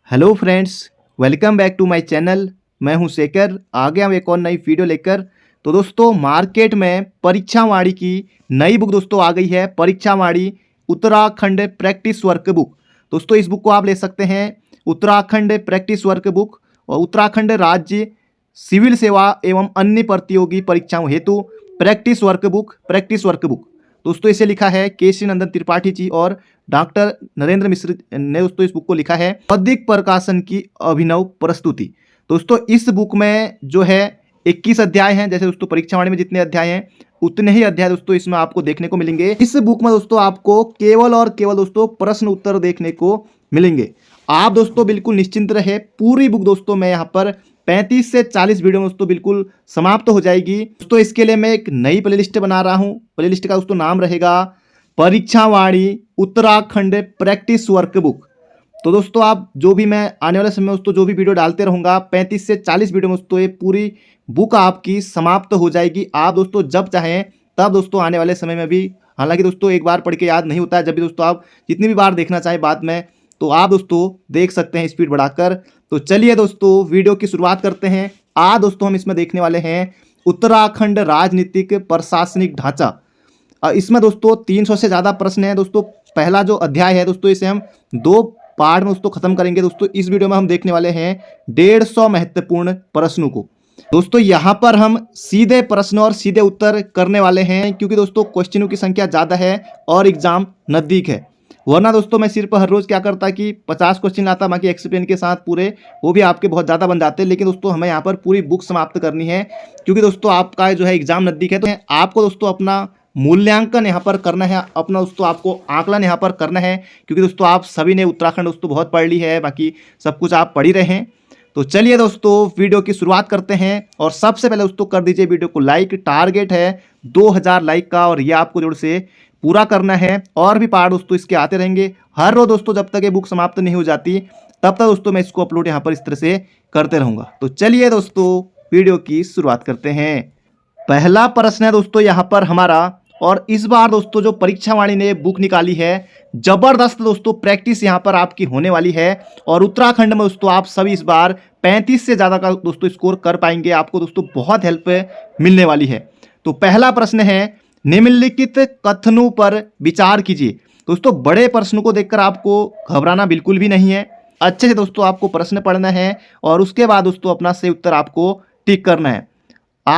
Hello friends, welcome back to my channel. मैं हूं शेखर। आ गया हूं एक और नई वीडियो लेकर। तो दोस्तों, मार्केट में परीक्षावाणी की नई बुक दोस्तों आ गई है। परीक्षावाणी उत्तराखंड प्रैक्टिस वर्कबुक। दोस्तों, इस बुक को आप ले सकते हैं। उत्तराखंड प्रैक्टिस वर्कबुक और उत्तराखंड राज्य सिविल सेवा एवं अन्य प्रतियोगी परीक्षाओं हेतु प्रैक्टिस वर्कबुक दोस्तों, इसे लिखा है केसी नंदन त्रिपाठी जी और डॉक्टर नरेंद्र मिश्र ने दोस्तों इस बुक को लिखा है। बौद्धिक प्रकाशन की अभिनव प्रस्तुति। दोस्तों, इस बुक में जो है 21 अध्याय हैं। जैसे दोस्तों परीक्षावाणी में जितने अध्याय हैं उतने ही अध्याय दोस्तों इसमें आपको देखने को मिलेंगे। इस बुक में दोस्तों आपको केवल और केवल दोस्तों प्रश्न उत्तर देखने को मिलेंगे। आप दोस्तों बिल्कुल निश्चिंत रहे। पूरी बुक दोस्तों मैं यहाँ पर 35 से 40 वीडियो में दोस्तों बिल्कुल समाप्त हो जाएगी। दोस्तों, इसके लिए मैं एक नई प्लेलिस्ट बना रहा हूँ। प्लेलिस्ट का दोस्तों नाम रहेगा परीक्षावाणी उत्तराखंड प्रैक्टिस वर्कबुक। तो दोस्तों, आप जो भी मैं आने वाले समय में दोस्तों जो भी वीडियो डालते रहूँगा 35 से 40 वीडियो में दोस्तों ये पूरी बुक आपकी समाप्त हो जाएगी। आप दोस्तों जब चाहें तब दोस्तों आने वाले समय में भी, हालांकि दोस्तों एक बार पढ़ के याद नहीं होता है, जब भी दोस्तों आप जितनी भी बार देखना चाहें बाद में तो आप दोस्तों देख सकते हैं स्पीड बढ़ाकर। तो चलिए दोस्तों वीडियो की शुरुआत करते हैं। आज दोस्तों हम इसमें देखने वाले हैं उत्तराखंड राजनीतिक प्रशासनिक ढांचा। इसमें दोस्तों 300 से ज़्यादा प्रश्न हैं। दोस्तों, पहला जो अध्याय है दोस्तों इसे हम 2 पार्ट में दोस्तों खत्म करेंगे। दोस्तों, इस वीडियो में हम देखने वाले हैं 150 महत्वपूर्ण प्रश्नों को। दोस्तों, यहाँ पर हम सीधे प्रश्न और सीधे उत्तर करने वाले हैं, क्योंकि दोस्तों क्वेश्चनों की संख्या ज़्यादा है और एग्जाम नज़दीक है। वरना दोस्तों मैं सिर्फ हर रोज़ क्या करता कि 50 क्वेश्चन लाता, बाकी एक्सप्लेन के साथ पूरे, वो भी आपके बहुत ज़्यादा बन जाते। लेकिन दोस्तों हमें यहाँ पर पूरी बुक समाप्त करनी है, क्योंकि दोस्तों आपका जो है एग्जाम नज़दीक है। तो आपको दोस्तों अपना मूल्यांकन यहाँ पर करना है, अपना दोस्तों आपको आकलन यहाँ पर करना है, क्योंकि दोस्तों आप सभी ने उत्तराखंड दोस्तों बहुत पढ़ ली है, बाकी सब कुछ आप पढ़ ही रहे हैं। तो चलिए दोस्तों वीडियो की शुरुआत करते हैं। और सबसे पहले दोस्तों कर दीजिए वीडियो को लाइक। टारगेट है 2000 लाइक का, और ये आपको जोर से पूरा करना है। और भी पार्ट दोस्तों इसके आते रहेंगे हर रोज दोस्तों, जब तक ये बुक समाप्त नहीं हो जाती तब तक दोस्तों मैं इसको अपलोड यहाँ पर इस तरह से करते रहूँगा। तो चलिए दोस्तों वीडियो की शुरुआत करते हैं। पहला प्रश्न है दोस्तों यहाँ पर हमारा, और इस बार दोस्तों जो परीक्षावाणी ने बुक निकाली है, जबरदस्त दोस्तों प्रैक्टिस यहाँ पर आपकी होने वाली है। और उत्तराखंड में दोस्तों आप सभी इस बार 35 से ज़्यादा का दोस्तों स्कोर कर पाएंगे। आपको दोस्तों बहुत हेल्प मिलने वाली है। तो पहला प्रश्न है, निम्नलिखित कथनों पर विचार कीजिए। दोस्तों, बड़े प्रश्न को देखकर आपको घबराना बिल्कुल भी नहीं है। अच्छे से दोस्तों आपको प्रश्न पढ़ना है और उसके बाद दोस्तों अपना सही उत्तर आपको टिक करना है।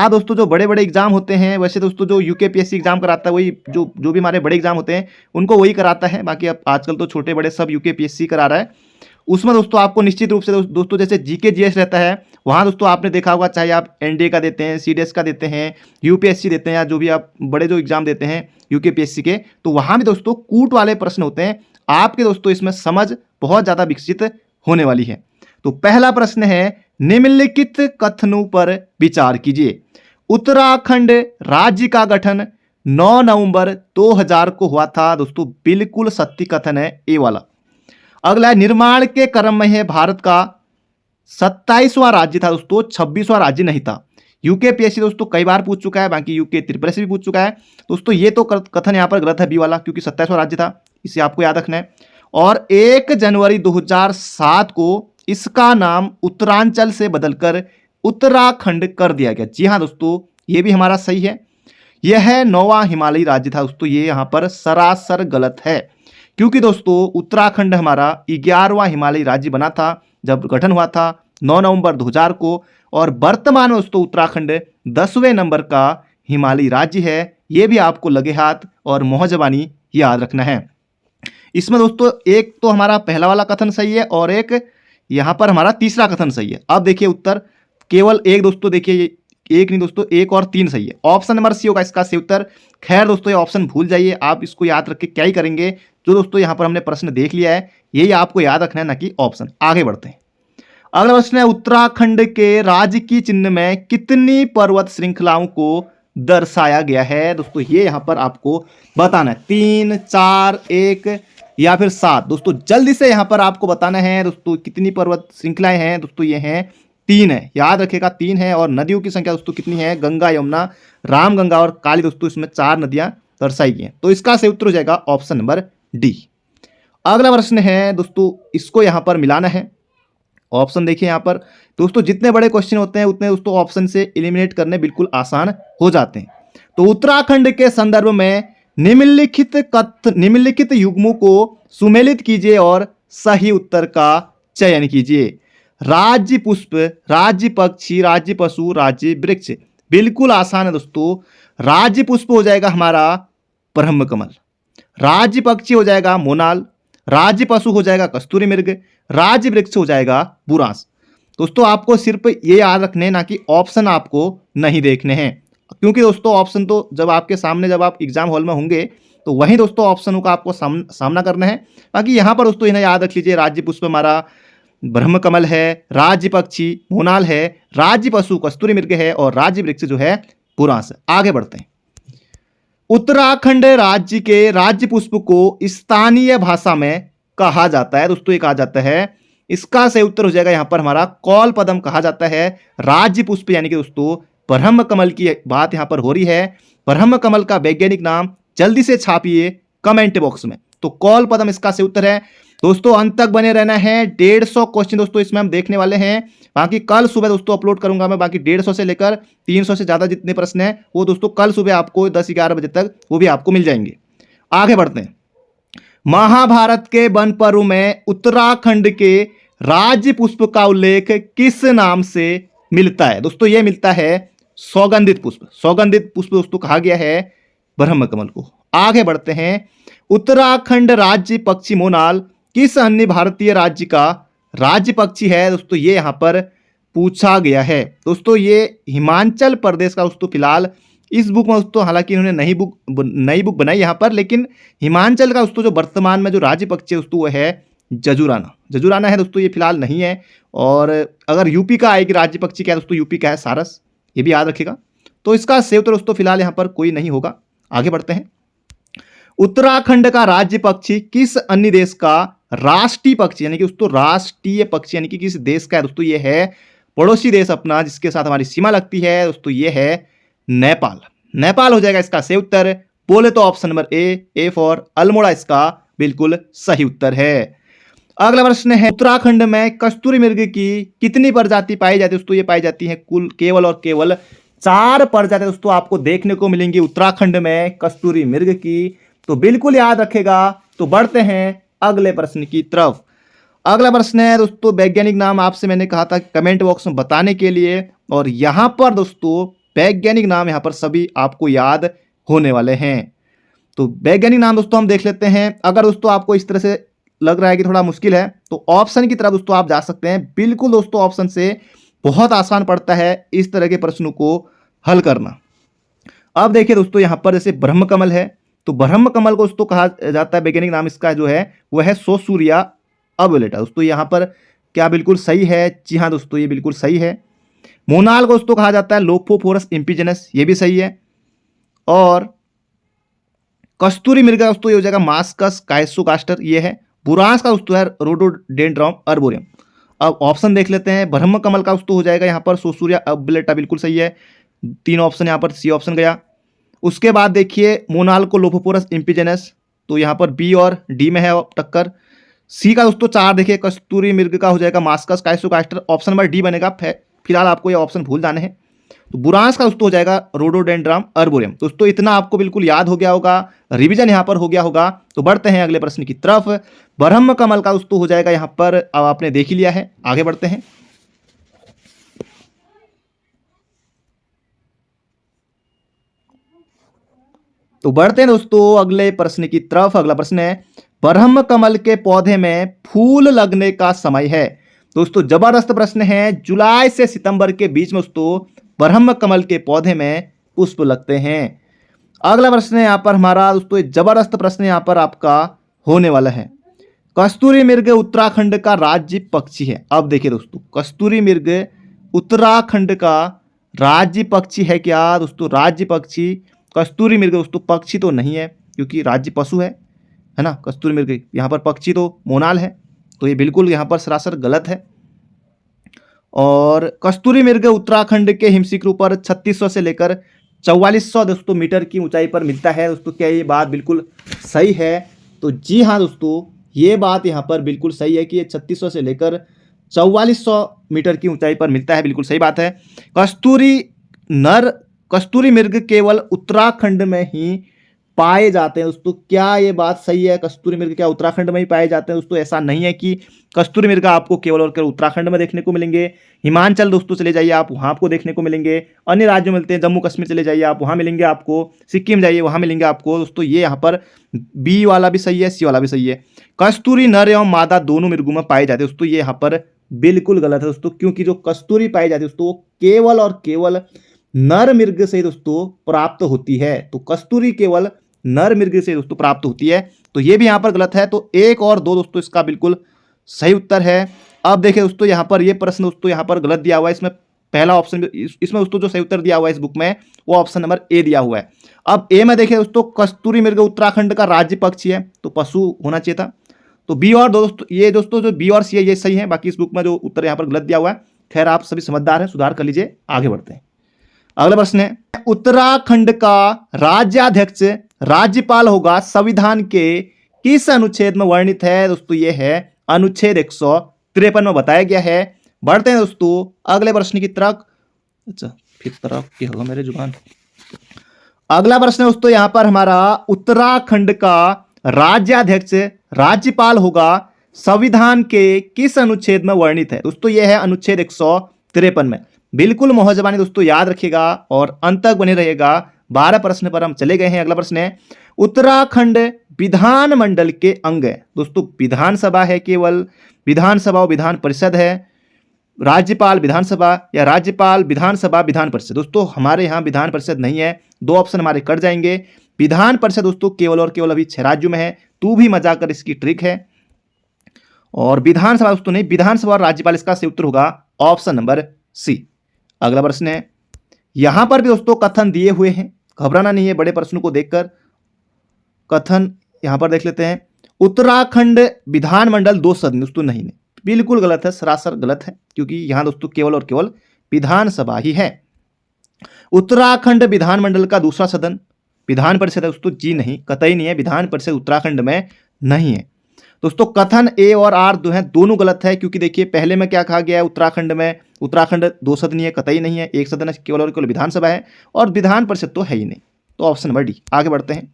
दोस्तों जो बड़े बड़े एग्जाम होते हैं, वैसे दोस्तों जो यूकेपीएससी एग्जाम कराता है वही जो भी हमारे बड़े एग्जाम होते हैं उनको वही कराता है। बाकी अब आजकल तो छोटे बड़े सब यूकेपीएससी करा रहा है। उसमें दोस्तों आपको निश्चित रूप से दोस्तों जैसे जीके जीएस रहता है, वहाँ दोस्तों आपने देखा होगा, चाहे आप एनडीए का देते हैं, सीडीएस का देते हैं, यूपीएससी देते हैं, या जो भी आप बड़े जो एग्जाम देते हैं यूकेपीएससी के, तो वहाँ भी दोस्तों कूट वाले प्रश्न होते हैं। आपके दोस्तों इसमें समझ बहुत ज़्यादा विकसित होने वाली है। तो पहला प्रश्न है, निम्नलिखित कथनों पर विचार कीजिए। उत्तराखंड राज्य का गठन 9 नवंबर 2000 को हुआ था। दोस्तों बिल्कुल सत्य कथन है ये वाला। अगला, निर्माण के क्रम में है भारत का 27वां राज्य था दोस्तों, 26वां राज्य नहीं था। यूकेपीएससी दोस्तों कई बार पूछ चुका है, बाकी यूके त्रिपुरा से भी पूछ चुका है दोस्तों। ये तो कथन यहाँ पर गलत है बी वाला, क्योंकि 27वां राज्य था, इसे आपको याद रखना है। और 1 जनवरी 2007 को इसका नाम उत्तरांचल से बदलकर उत्तराखंड कर दिया गया। जी हाँ दोस्तों, ये भी हमारा सही है। यह 9वां हिमालयी राज्य था दोस्तों, ये यहाँ पर सरासर गलत है, क्योंकि दोस्तों उत्तराखंड हमारा 11वां हिमालयी राज्य बना था जब गठन हुआ था 9 नवंबर 2000 को। और वर्तमान में दोस्तों उत्तराखंड 10वें नंबर का हिमालयी राज्य है। ये भी आपको लगे हाथ और मुँह ज़बानी याद रखना है। इसमें दोस्तों एक तो हमारा पहला वाला कथन सही है और एक यहाँ पर हमारा तीसरा कथन सही है। अब देखिए उत्तर केवल एक दोस्तों, देखिए एक नहीं दोस्तों, 1 और 3 सही है। ऑप्शन नंबर सी होगा इसका सही उत्तर। खैर दोस्तों ये ऑप्शन भूल जाइए, आप इसको याद रख के क्या ही करेंगे। जो दोस्तों यहाँ पर हमने प्रश्न देख लिया है यही आपको याद रखना है, ना कि ऑप्शन। आगे बढ़ते हैं। अगला प्रश्न है, उत्तराखंड के राजकीय चिन्ह में कितनी पर्वत श्रृंखलाओं को दर्शाया गया है। दोस्तों ये यहाँ पर आपको बताना है, 3, 4, 1 या फिर 7। दोस्तों जल्दी से यहाँ पर आपको बताना है दोस्तों कितनी पर्वत श्रृंखलाएं हैं। दोस्तों ये हैं 3 है, याद रखिएगा 3 है। और नदियों की संख्या दोस्तों कितनी है, गंगा, यमुना, रामगंगा और काली। दोस्तों इसमें 4 नदियां दर्शाई गई हैं। तो इसका सही उत्तर हो जाएगा ऑप्शन नंबर डी। अगला प्रश्न है दोस्तों, इसको यहाँ पर मिलाना है। ऑप्शन देखिए यहाँ पर दोस्तों, जितने बड़े क्वेश्चन होते हैं उतने दोस्तों ऑप्शन से एलिमिनेट करने बिल्कुल आसान हो जाते हैं। तो उत्तराखंड के संदर्भ में निम्नलिखित युग्मों को सुमेलित कीजिए और सही उत्तर का चयन कीजिए। राज्य पुष्प, राज्य पक्षी, राज्य पशु, राज्य वृक्ष। बिल्कुल आसान है दोस्तों। राज्य पुष्प हो जाएगा हमारा ब्रह्म कमल, राज्य पक्षी हो जाएगा मोनाल, राज्य पशु हो जाएगा कस्तूरी मृग, राज्य वृक्ष हो जाएगा बुरांस। दोस्तों आपको सिर्फ ये याद रखने हैं, ना कि ऑप्शन आपको नहीं देखने हैं, क्योंकि दोस्तों ऑप्शन तो जब आपके सामने, जब आप एग्जाम हॉल में होंगे तो वहीं दोस्तों ऑप्शनों का आपको सामना करना है। बाकी यहाँ पर दोस्तों इन्हें याद रख लीजिए, राज्य पुष्प हमारा ब्रह्म कमल है, राज्य पक्षी मोनाल है, राज्य पशु कस्तूरी मृग है और राज्य वृक्ष जो है बुरांस। आगे बढ़ते हैं। उत्तराखंड राज्य के राज्य पुष्प को स्थानीय भाषा में कहा जाता है दोस्तों, ये कहा जाता है, इसका सही उत्तर हो जाएगा यहाँ पर हमारा कौल पदम कहा जाता है। राज्य पुष्प यानी कि दोस्तों ब्रह्म कमल की बात यहाँ पर हो रही है। ब्रह्म कमल का वैज्ञानिक नाम जल्दी से छापिए कमेंट बॉक्स में। तो कौल पदम इसका सही उत्तर है। दोस्तों अंत तक बने रहना है। 150 क्वेश्चन दोस्तों इसमें हम देखने वाले हैं। बाकी कल सुबह दोस्तों अपलोड करूंगा मैं। बाकी 150 से लेकर 300 से ज़्यादा जितने प्रश्न हैं वो दोस्तों कल सुबह आपको 10-11 बजे तक वो भी आपको मिल जाएंगे। आगे बढ़ते हैं। महाभारत के वन पर्व में उत्तराखंड के राज्य पुष्प का उल्लेख किस नाम से मिलता है? दोस्तों ये मिलता है सौगंधित पुष्प। सौगंधित पुष्प दोस्तों कहा गया है ब्रह्म कमल को। आगे बढ़ते हैं। उत्तराखंड राज्य पक्षी मोनाल किस अन्य भारतीय राज्य का राज्य पक्षी है? दोस्तों ये यहां पर पूछा गया है। दोस्तों ये हिमाचल प्रदेश का दोस्तों फिलहाल इस बुक में दोस्तों, हालांकि इन्होंने नई बुक बनाई यहाँ पर, लेकिन हिमाचल का दोस्तों जो वर्तमान में जो राज्य पक्षी है दोस्तों वो है जजुराना। जजुराना है दोस्तों, ये फिलहाल नहीं है। और अगर यूपी का आएगी राज्य पक्षी क्या है दोस्तों, यूपी का है सारस, ये भी याद रखिएगा। तो इसका सही उत्तर दोस्तों फिलहाल यहाँ पर कोई नहीं होगा। आगे बढ़ते हैं। उत्तराखंड का राज्य पक्षी किस अन्य देश का राष्ट्रीय पक्षी यानी कि दोस्तों राष्ट्रीय पक्षी यानी कि किस देश का है दोस्तों? ये है पड़ोसी देश अपना जिसके साथ हमारी सीमा लगती है दोस्तों, ये है नेपाल। नेपाल हो जाएगा इसका सही उत्तर। बोले तो option number A for Almora इसका बिल्कुल सही उत्तर है। अगला प्रश्न है, उत्तराखंड में कस्तूरी मृग की कितनी प्रजाति पाई जाती है दोस्तों? ये पाई जाती है कुल केवल और केवल 4 प्रजाति दोस्तों आपको देखने को मिलेंगी उत्तराखंड में कस्तूरी मृग की। तो बिल्कुल याद रखेगा। तो बढ़ते हैं अगले प्रश्न की तरफ। अगला प्रश्न है दोस्तों, वैज्ञानिक नाम आपसे मैंने कहा था कमेंट बॉक्स में बताने के लिए, और यहां पर दोस्तों वैज्ञानिक नाम यहां पर सभी आपको याद होने वाले हैं। तो वैज्ञानिक नाम दोस्तों हम देख लेते हैं। अगर दोस्तों आपको इस तरह से लग रहा है कि थोड़ा मुश्किल है तो ऑप्शन की तरफ दोस्तों आप जा सकते हैं। बिल्कुल दोस्तों ऑप्शन से बहुत आसान पड़ता है इस तरह के प्रश्नों को हल करना। अब देखिए दोस्तों यहां पर जैसे ब्रह्म कमल है, तो ब्रह्म कमल को दोस्तों कहा जाता है, वैज्ञानिक नाम इसका जो है वह है सोसूरिया अबुलेटा। दोस्तों यहां पर क्या बिल्कुल सही है? जी हाँ दोस्तों ये बिल्कुल सही है। मोनाल को दोस्तों कहा जाता है लोफोफोरस इम्पिजेनस, ये भी सही है। और कस्तूरी मृग दोस्तों ये हो जाएगा मास्कस काइसोकास्टर, ये है। बुरांस का दोस्तों है रोडोडेंड्रॉन अर्बोरियम। अब ऑप्शन देख लेते हैं। ब्रह्म कमल का दोस्तों हो जाएगा यहाँ पर सोसूरिया अबुलेटा, बिल्कुल सही है। 3 ऑप्शन यहाँ पर सी ऑप्शन गया। उसके बाद देखिए मोनाल को लोफोफोरस इम्पिजेनस, तो यहाँ पर बी और डी में है टक्कर। सी का दोस्तों 4 देखिए कस्तूरी मृग का हो जाएगा मास्कस काइसोकास्टर, ऑप्शन नंबर डी बनेगा। फिलहाल आपको ये ऑप्शन भूल जाने हैं। तो बुरांस का दोस्तों हो जाएगा रोडोडेंड्रॉन अर्बोरियम। दोस्तों इतना आपको बिल्कुल याद हो गया होगा, रिवीजन यहाँ पर हो गया होगा। तो बढ़ते हैं अगले प्रश्न की तरफ। ब्रह्म कमल का दोस्तों हो जाएगा यहाँ पर, अब आपने देख ही लिया है। आगे बढ़ते हैं। तो बढ़ते हैं दोस्तों अगले प्रश्न की तरफ। अगला प्रश्न है, ब्रह्म कमल के पौधे में फूल लगने का समय है? दोस्तों जबरदस्त प्रश्न है। जुलाई से सितंबर के बीच में दोस्तों ब्रह्म कमल के पौधे में पुष्प लगते हैं। अगला प्रश्न है यहाँ पर हमारा दोस्तों जबरदस्त प्रश्न यहाँ पर आपका होने वाला है। कस्तूरी मृग उत्तराखंड का राज्य पक्षी है। अब देखिए दोस्तों कस्तूरी मृग उत्तराखंड का राज्य पक्षी है क्या? दोस्तों राज्य पक्षी कस्तूरी मृग दोस्तों पक्षी तो नहीं है, क्योंकि राज्य पशु है ना। कस्तूरी मृग यहाँ पर पक्षी तो मोनाल है, तो ये बिल्कुल यहाँ पर सरासर गलत है। और कस्तूरी मृग उत्तराखंड के हिमशिखरों पर 3600 से लेकर 4400 दोस्तों मीटर की ऊंचाई पर मिलता है। दोस्तों क्या ये बात बिल्कुल सही है? तो जी हाँ दोस्तों ये बात यहाँ पर बिल्कुल सही है कि ये 3600 से लेकर 4400 मीटर की ऊंचाई पर मिलता है, बिल्कुल सही बात है। कस्तूरी मृग केवल उत्तराखंड में ही पाए जाते हैं दोस्तों, क्या ये बात सही है? कस्तूरी मृग क्या उत्तराखंड में ही पाए जाते हैं दोस्तों? ऐसा नहीं है कि कस्तूरी मृग आपको केवल और केवल उत्तराखंड में देखने को मिलेंगे। हिमाचल दोस्तों चले जाइए आप, वहाँ आपको देखने को मिलेंगे। अन्य राज्यों में मिलते हैं, जम्मू कश्मीर चले जाइए आप, वहाँ मिलेंगे आपको। सिक्किम जाइए, वहाँ मिलेंगे आपको दोस्तों। ये यहाँ पर बी वाला भी सही है, सी वाला भी सही है। कस्तूरी नर एवं मादा दोनों मृगों में पाए जाते हैं दोस्तों, ये यहाँ पर बिल्कुल गलत है दोस्तों, क्योंकि जो कस्तूरी पाई जाती है दोस्तों वो केवल और केवल नर मृग से दोस्तों प्राप्त होती है। तो कस्तूरी केवल नर मृग से दोस्तों प्राप्त होती है, तो ये भी यहां पर गलत है। तो 1 और 2 दोस्तों इसका बिल्कुल सही उत्तर है। अब देखिए दोस्तों यहां पर ये प्रश्न दोस्तों यहां पर गलत दिया हुआ है। इसमें पहला ऑप्शन, इसमें दोस्तों जो सही उत्तर दिया हुआ है इस बुक में वो ऑप्शन नंबर ए दिया हुआ है। अब ए में देखिए दोस्तों कस्तूरी मृग उत्तराखंड का राज्य पक्षी है, तो पशु होना चाहिए था। तो बी और दोस्तों ये दोस्तों जो बी और सी है ये सही है, बाकी इस बुक में जो उत्तर यहाँ पर गलत दिया हुआ है। खैर आप सभी समझदार हैं, सुधार कर लीजिए। आगे बढ़ते हैं, अगला प्रश्न है, उत्तराखंड का राज्याध्यक्ष राज्यपाल होगा संविधान के किस अनुच्छेद में वर्णित है? दोस्तों ये है अनुच्छेद 153 में बताया गया है। बढ़ते हैं दोस्तों अगले प्रश्न की तरफ। अच्छा फिर तरफ क्या होगा मेरे जुबान। अगला प्रश्न दोस्तों यहाँ पर हमारा, उत्तराखंड का राज्याध्यक्ष राज्यपाल होगा संविधान के किस अनुच्छेद में वर्णित है? दोस्तों यह है अनुच्छेद 153 में। बिल्कुल मोहजबानी दोस्तों याद रखिएगा और अंत तक बने रहिएगा। 12 प्रश्न पर हम चले गए हैं। अगला प्रश्न है, उत्तराखंड विधानमंडल के अंग है। दोस्तों विधानसभा है, केवल विधानसभा और विधान परिषद है, राज्यपाल विधानसभा या राज्यपाल विधानसभा विधान परिषद। दोस्तों हमारे यहाँ विधान परिषद नहीं है, 2 ऑप्शन हमारे कट जाएंगे। विधान परिषद दोस्तों केवल और केवल अभी 6 राज्यों में है, तू भी मजा कर, इसकी ट्रिक है। और विधानसभा दोस्तों नहीं, विधानसभा और राज्यपाल, इसका सही उत्तर होगा ऑप्शन नंबर सी। अगला प्रश्न है, यहां पर भी दोस्तों कथन दिए हुए हैं, घबराना नहीं है बड़े प्रश्नों को देखकर। कथन यहां पर देख लेते हैं, उत्तराखंड विधानमंडल 2 सदन। दोस्तों नहीं, बिल्कुल गलत है, सरासर गलत है, क्योंकि यहां दोस्तों केवल और केवल विधानसभा ही है। उत्तराखंड विधानमंडल का दूसरा सदन विधान परिषद है दोस्तों, जी नहीं, कतई नहीं है, विधान परिषद उत्तराखंड में नहीं है। दोस्तों कथन ए और आर जो है दोनों गलत है, क्योंकि देखिए पहले में क्या कहा गया है, उत्तराखंड में उत्तराखंड 2 सदनीय है, कतई नहीं है, 1 सदन है, केवल और केवल विधानसभा है, और विधान परिषद तो है ही नहीं। तो ऑप्शन नंबर डी। आगे बढ़ते हैं,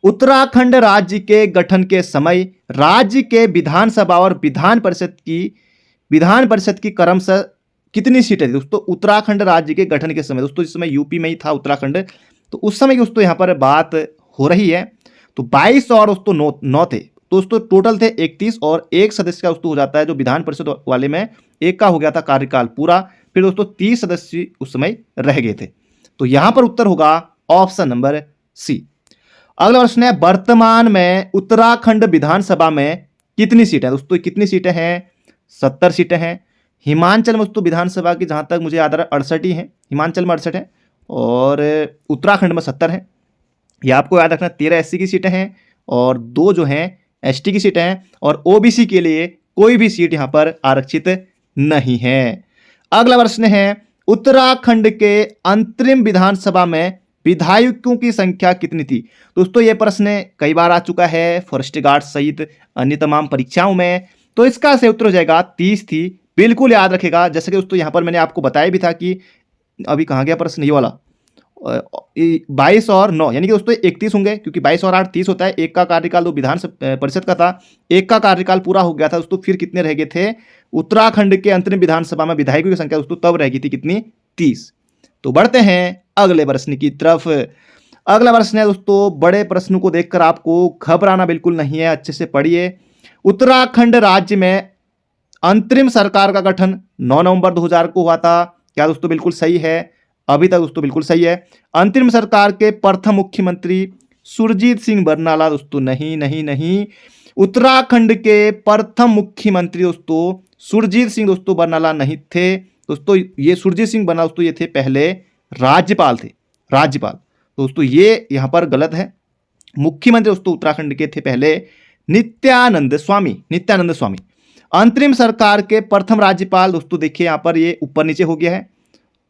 उत्तराखंड राज्य के गठन के समय राज्य के विधानसभा और विधान परिषद की क्रमशः कितनी सीटें थी? दोस्तों उत्तराखंड राज्य के गठन के समय, दोस्तों इस समय यूपी में ही था उत्तराखंड, तो उस समय की दोस्तों यहाँ पर बात हो रही है। तो 22 और दोस्तों 9 थे दोस्तों, टोटल थे 31, और एक सदस्य का दोस्तों हो जाता है जो विधान परिषद वाले में एक का हो गया था कार्यकाल पूरा, फिर दोस्तों 30 सदस्य उस समय रह गए थे। तो यहां पर उत्तर होगा ऑप्शन नंबर सी। अगला प्रश्न है, वर्तमान में उत्तराखंड विधानसभा में कितनी सीटें? दोस्तों कितनी सीटें हैं? 70 सीटें हैं। हिमाचल में दोस्तों विधानसभा की जहां तक मुझे याद आ रहा है 68 ही है, हिमाचल में 68 है, और उत्तराखंड में 70 है। ये आपको याद रखना, 13 SC की सीटें हैं और 2 जो हैं ST की सीटें हैं, और OBC के लिए कोई भी सीट यहां पर आरक्षित नहीं है। अगला प्रश्न है, उत्तराखंड के अंतरिम विधानसभा में विधायकों की संख्या कितनी थी? दोस्तों ये प्रश्न कई बार आ चुका है फॉरेस्ट गार्ड सहित अन्य तमाम परीक्षाओं में, तो इसका सही उत्तर हो जाएगा 30 थी। बिल्कुल याद रखेगा, जैसे कि दोस्तों यहाँ पर मैंने आपको बताया भी था कि अभी कहाँ गया प्रश्न, ये वाला 22 और 9 यानी कि दोस्तों 31 होंगे, क्योंकि 22 और 8 30 होता है। एक का कार्यकाल तो विधान परिषद का था, एक का कार्यकाल पूरा हो गया था दोस्तों, फिर कितने रह गए थे? उत्तराखंड के अंतरिम विधानसभा में विधायकों की संख्या दोस्तों तब रह गई थी कितनी? 30। तो बढ़ते हैं अगले प्रश्न की तरफ। अगला प्रश्न है दोस्तों, बड़े प्रश्नों को देखकर आपको घबराना बिल्कुल नहीं है, अच्छे से पढ़िए। उत्तराखंड राज्य में अंतरिम सरकार का गठन 9 नवंबर 2000 को हुआ था, क्या दोस्तों बिल्कुल सही है? अभी तक दोस्तों बिल्कुल सही है। अंतरिम सरकार के प्रथम मुख्यमंत्री सुरजीत सिंह बरनाला, दोस्तों नहीं नहीं नहीं, उत्तराखंड के प्रथम मुख्यमंत्री दोस्तों सुरजीत सिंह दोस्तों बरनाला नहीं थे दोस्तों। ये सुरजीत सिंह बरनाला दोस्तों ये थे पहले राज्यपाल थे, राज्यपाल। दोस्तों ये यहाँ पर गलत है, मुख्यमंत्री दोस्तों उत्तराखंड के थे पहले नित्यानंद स्वामी। अंतरिम सरकार के प्रथम राज्यपाल दोस्तों देखिए यहाँ पर ये ऊपर नीचे हो गया है,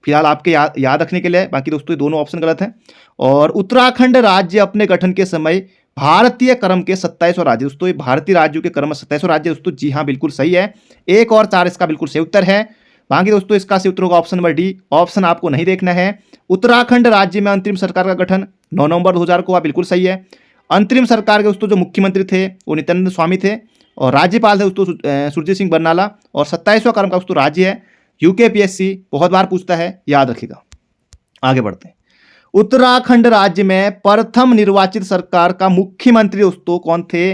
फिलहाल आपके याद रखने के लिए, बाकी दोस्तों ये दोनों ऑप्शन गलत हैं। और उत्तराखंड राज्य अपने गठन के समय भारतीय क्रम के 27वां राज्य। दोस्तों ये भारतीय राज्यों के क्रम में 27वां राज्य दोस्तों, जी हाँ बिल्कुल सही है। 1 और 4 इसका बिल्कुल सही उत्तर है। बाकी दोस्तों इसका सही उत्तर होगा ऑप्शन नंबर डी। ऑप्शन आपको नहीं देखना है। उत्तराखंड राज्य में अंतरिम सरकार का गठन 9 नवंबर 2000 को हुआ, बिल्कुल सही है। अंतरिम सरकार के दोस्तों जो मुख्यमंत्री थे वो नित्यानंद स्वामी थे और राज्यपाल थे दोस्तों सुरजीत सिंह बरनाला। और 27वां क्रम का दोस्तों राज्य है। यूकेपीएससी बहुत बार पूछता है, याद रखिएगा। आगे बढ़ते हैं। उत्तराखंड राज्य में प्रथम निर्वाचित सरकार का मुख्यमंत्री दोस्तों कौन थे?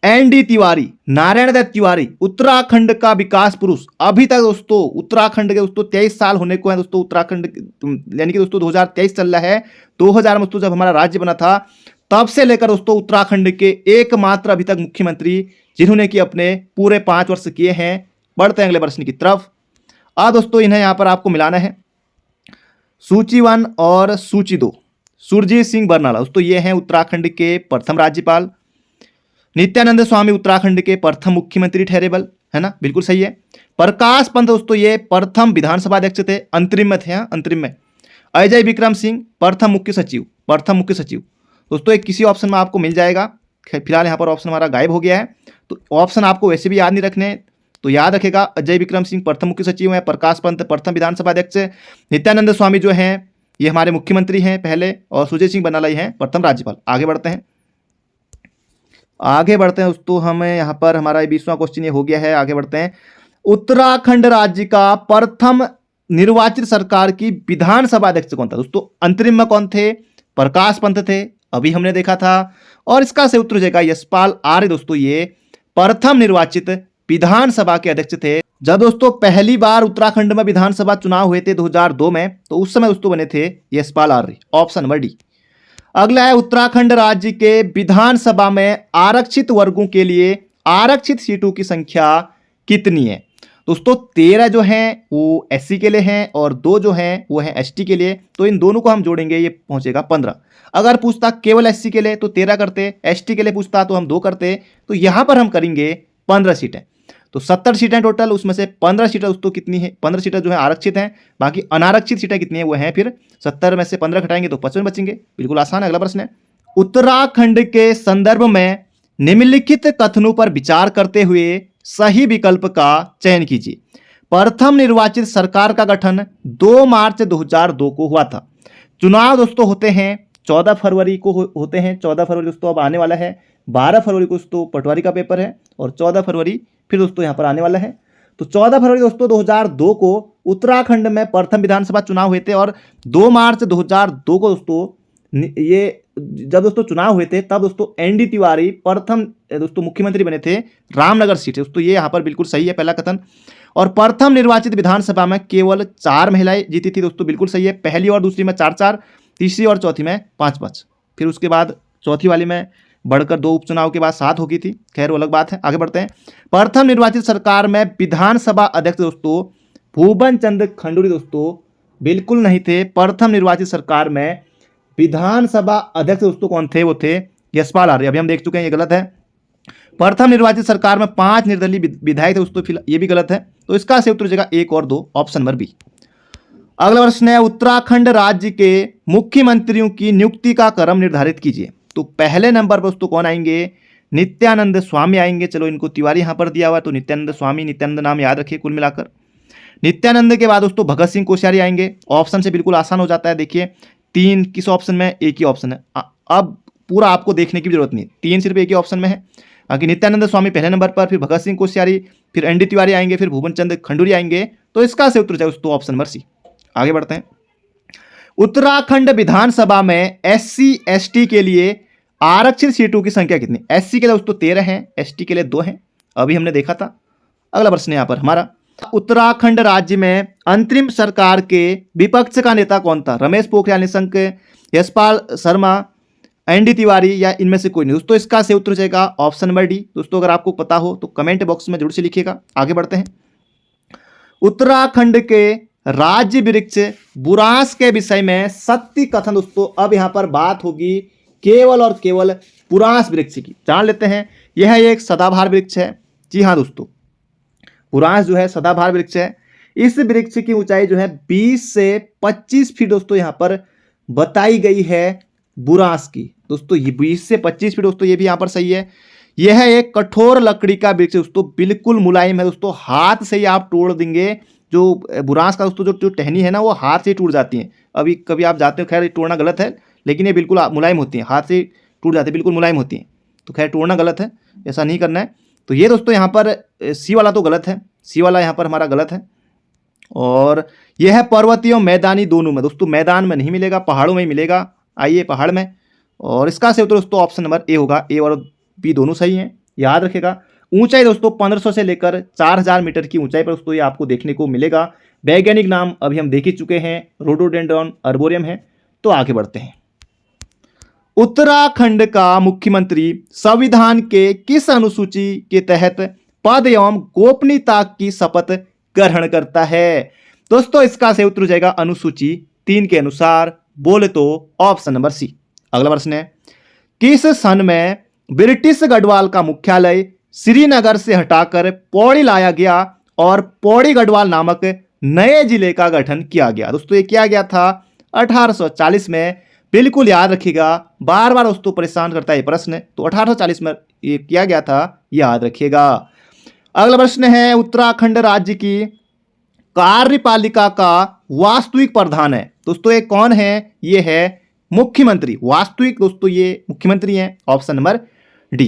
एनडी तिवारी, नारायण दत्त तिवारी, उत्तराखंड का विकास पुरुष। अभी तक दोस्तों उत्तराखंड के दोस्तों 23 साल होने को है दोस्तों, उत्तराखंड यानी कि दोस्तों 2023 चल रहा है। 2000 में दोस्तों जब हमारा राज्य बना था तब से लेकर दोस्तों उत्तराखंड के एकमात्र अभी तक मुख्यमंत्री जिन्होंने कि अपने पूरे 5 वर्ष किए हैं। बढ़ते हैं अगले प्रश्न की तरफ। दोस्तों इन्हें यहां पर आपको मिलाना है, सूची 1 और सूची 2। सुरजीत सिंह बरनाला दोस्तों ये हैं उत्तराखंड के प्रथम राज्यपाल। नित्यानंद स्वामी उत्तराखंड के प्रथम मुख्यमंत्री ठहरेबल, है ना, बिल्कुल सही है। प्रकाश पंत दोस्तों ये प्रथम विधानसभा अध्यक्ष थे, अंतरिम में थे, हाँ अंतरिम में। अजय विक्रम सिंह प्रथम मुख्य सचिव, प्रथम मुख्य सचिव दोस्तों एक किसी ऑप्शन में आपको मिल जाएगा। फिलहाल यहाँ पर ऑप्शन हमारा गायब हो गया है, तो ऑप्शन आपको वैसे भी याद नहीं रखने, तो याद रखेगा अजय विक्रम सिंह प्रथम मुख्य सचिव हैं, प्रकाश पंत प्रथम विधानसभा अध्यक्ष, नित्यानंद स्वामी जो हैं ये हमारे मुख्यमंत्री हैं पहले, और सुरजीत सिंह बरनाला हैं प्रथम राज्यपाल। आगे बढ़ते हैं दोस्तों। हमें यहाँ पर हमारा 20वां क्वेश्चन ये हो गया है। आगे बढ़ते हैं। उत्तराखंड राज्य का प्रथम निर्वाचित सरकार की विधानसभा अध्यक्ष कौन था? दोस्तों अंतरिम में कौन थे? प्रकाश पंत थे, अभी हमने देखा था। और इसका सही उत्तर हो जाएगा यशपाल आर्य। दोस्तों ये प्रथम निर्वाचित विधानसभा के अध्यक्ष थे। जब दोस्तों पहली बार उत्तराखंड में विधानसभा चुनाव हुए थे 2002 में, तो उस समय दोस्तों बने थे Yashpal Arya. Option number D. अगला है उत्तराखंड राज्य के विधानसभा में आरक्षित वर्गों के लिए आरक्षित सीटों की संख्या कितनी है? दोस्तों 13 जो हैं वो एससी के लिए हैं और 2 जो हैं वो हैं एसटी के लिए, तो इन दोनों को हम जोड़ेंगे, ये पहुंचेगा 15। अगर पूछता केवल एससी के लिए तो 13 करते, एसटी के लिए पूछता तो हम 2 करते, तो यहां पर हम करेंगे 15 सीटें। तो 70 सीटें टोटल, उसमें से 15 सीटें दोस्तों कितनी है? 15 सीटें जो है आरक्षित हैं, बाकी अनारक्षित सीटें कितनी है वो हैं फिर 70 में से 15 घटाएंगे तो 55 बचेंगे। बिल्कुल आसान है। अगला प्रश्न है, उत्तराखंड के संदर्भ में निम्नलिखित कथनों पर विचार करते हुए सही विकल्प का चयन कीजिए। प्रथम निर्वाचित सरकार का गठन 2 मार्च 2002 को हुआ था। चुनाव दोस्तों होते हैं 14 फरवरी को होते हैं। 14 फरवरी दोस्तों अब आने वाला है। 12 फरवरी को दोस्तों पटवारी का पेपर है और 14 फरवरी फिर दोस्तों यहाँ पर आने वाला है। तो 14 फरवरी दोस्तों 2002 को उत्तराखंड में प्रथम विधानसभा चुनाव हुए थे और 2 मार्च 2002 को दोस्तों ये जब दोस्तों चुनाव हुए थे तब दोस्तों एनडी तिवारी प्रथम दोस्तों मुख्यमंत्री बने थे रामनगर सीट है। दोस्तों ये यहाँ पर बिल्कुल सही है पहला कथन। और प्रथम निर्वाचित विधानसभा में केवल 4 महिलाएं जीती थी। दोस्तों बिल्कुल सही है। पहली और दूसरी में 4-4, तीसरी और चौथी में 5-5, फिर उसके बाद चौथी वाली में बढ़कर 2 उपचुनाव के बाद 7 हो गई थी। खैर वो अलग बात है। आगे बढ़ते हैं। प्रथम निर्वाचित सरकार में विधानसभा अध्यक्ष दोस्तों भूवन चंद्र खंडूरी दोस्तों बिल्कुल नहीं थे। प्रथम निर्वाचित सरकार में विधानसभा अध्यक्ष दोस्तों कौन थे? वो थे यशपाल आर्य। अभी हम देख चुके हैं, ये गलत है। प्रथम निर्वाचित सरकार में 5 निर्दलीय विधायक थे दोस्तों, ये भी गलत है। तो इसका सही उत्तर हो जाएगा 1 और 2, ऑप्शन नंबर बी। अगला प्रश्न है, उत्तराखंड राज्य के मुख्यमंत्रियों की नियुक्ति का क्रम निर्धारित कीजिए। तो पहले नंबर पर दोस्तों कौन आएंगे? नित्यानंद स्वामी आएंगे। चलो इनको तिवारी यहां पर दिया हुआ है तो नित्यानंद स्वामी, नित्यानंद नाम याद रखिए कुल मिलाकर। नित्यानंद के बाद दोस्तों भगत सिंह कोश्यारी आएंगे। ऑप्शन से बिल्कुल आसान हो जाता है। देखिए 3 किस ऑप्शन में? एक ही ऑप्शन है। अब पूरा आपको देखने की जरूरत नहीं, 3 सिर्फ एक ही ऑप्शन में है। बाकी नित्यानंद स्वामी पहले नंबर पर, फिर भगत सिंह कोश्यारी, फिर एनडी तिवारी आएंगे, फिर भूवन चंद्र खंडूरी आएंगे। तो इसका सही उत्तर दोस्तों ऑप्शन नंबर सी। आगे बढ़ते हैं। उत्तराखंड विधानसभा में एससी एसटी के लिए आरक्षित सीटों की संख्या कितनी? एससी के लिए दोस्तों 13 हैं, एसटी के लिए 2 हैं, अभी हमने देखा था। अगला प्रश्न यहाँ पर हमारा, उत्तराखंड राज्य में अंतरिम सरकार के विपक्ष का नेता कौन था? रमेश पोखरियाल निशंक, यशपाल शर्मा, एनडी तिवारी या इनमें से कोई नहीं? दोस्तों इसका सही उत्तर जाएगा ऑप्शन नंबर डी। दोस्तों अगर आपको पता हो तो कमेंट बॉक्स में जरूर से लिखिएगा। आगे बढ़ते हैं। उत्तराखंड के राज्य वृक्ष बुरांस के विषय में सत्य कथन। दोस्तों अब यहां पर बात होगी केवल और केवल बुरांस वृक्ष की। जान लेते हैं, यह एक सदाबहार वृक्ष है। जी हाँ दोस्तों, बुरांस जो है सदाबहार वृक्ष है। इस वृक्ष की ऊंचाई जो है 20 से 25 फीट दोस्तों यहां पर बताई गई है। बुरांस की। दोस्तों ये 20 से 25 फीट दोस्तों, ये भी यहाँ पर सही है। यह एक कठोर लकड़ी का वृक्ष दोस्तों, बिल्कुल मुलायम है दोस्तों, हाथ से ही आप तोड़ देंगे। जो बुरांस का दोस्तों जो टहनी है ना, वो हाथ से ही टूट जाती है। अभी कभी आप जाते हो, खैर तोड़ना गलत है, लेकिन ये बिल्कुल मुलायम होती है, हाथ से टूट जाती है, बिल्कुल मुलायम होती है। तो खैर तोड़ना गलत है, ऐसा नहीं करना है। तो ये दोस्तों यहाँ पर सी वाला तो गलत है, सी वाला यहाँ पर हमारा गलत है। और यह है पर्वतीय और मैदानी दोनों में दोस्तों, मैदान में नहीं मिलेगा, पहाड़ों में ही मिलेगा। आइए पहाड़ में, और इसका से उत्तर दोस्तों ऑप्शन नंबर ए होगा। ए और बी दोनों सही हैं, याद रखेगा। ऊंचाई दोस्तों 1500 से लेकर 4000 मीटर की ऊंचाई पर दोस्तों ये आपको देखने को मिलेगा। वैज्ञानिक नाम अभी हम देख ही चुके हैं, रोडोडेंड्रॉन अर्बोरियम है। तो आगे बढ़ते हैं। उत्तराखंड का मुख्यमंत्री संविधान के किस अनुसूची के तहत पद एवं गोपनीयता की शपथ ग्रहण करता है? दोस्तों इसका सही उत्तर हो जाएगा अनुसूची 3 के अनुसार। बोले तो ऑप्शन नंबर सी। अगला प्रश्न है, किस सन में ब्रिटिश गढ़वाल का मुख्यालय श्रीनगर से हटाकर पौड़ी लाया गया और पौड़ी गढ़वाल नामक नए जिले का गठन किया गया? दोस्तों ये किया गया था 1840 में। बिल्कुल याद रखिएगा, बार बार दोस्तों परेशान करता है ये प्रश्न। तो 1840 में ये किया गया था, याद रखिएगा। अगला प्रश्न है, उत्तराखंड राज्य की कार्यपालिका का वास्तविक प्रधान है दोस्तों, ये कौन है? ये है मुख्यमंत्री। वास्तविक दोस्तों ये मुख्यमंत्री हैं, ऑप्शन नंबर डी।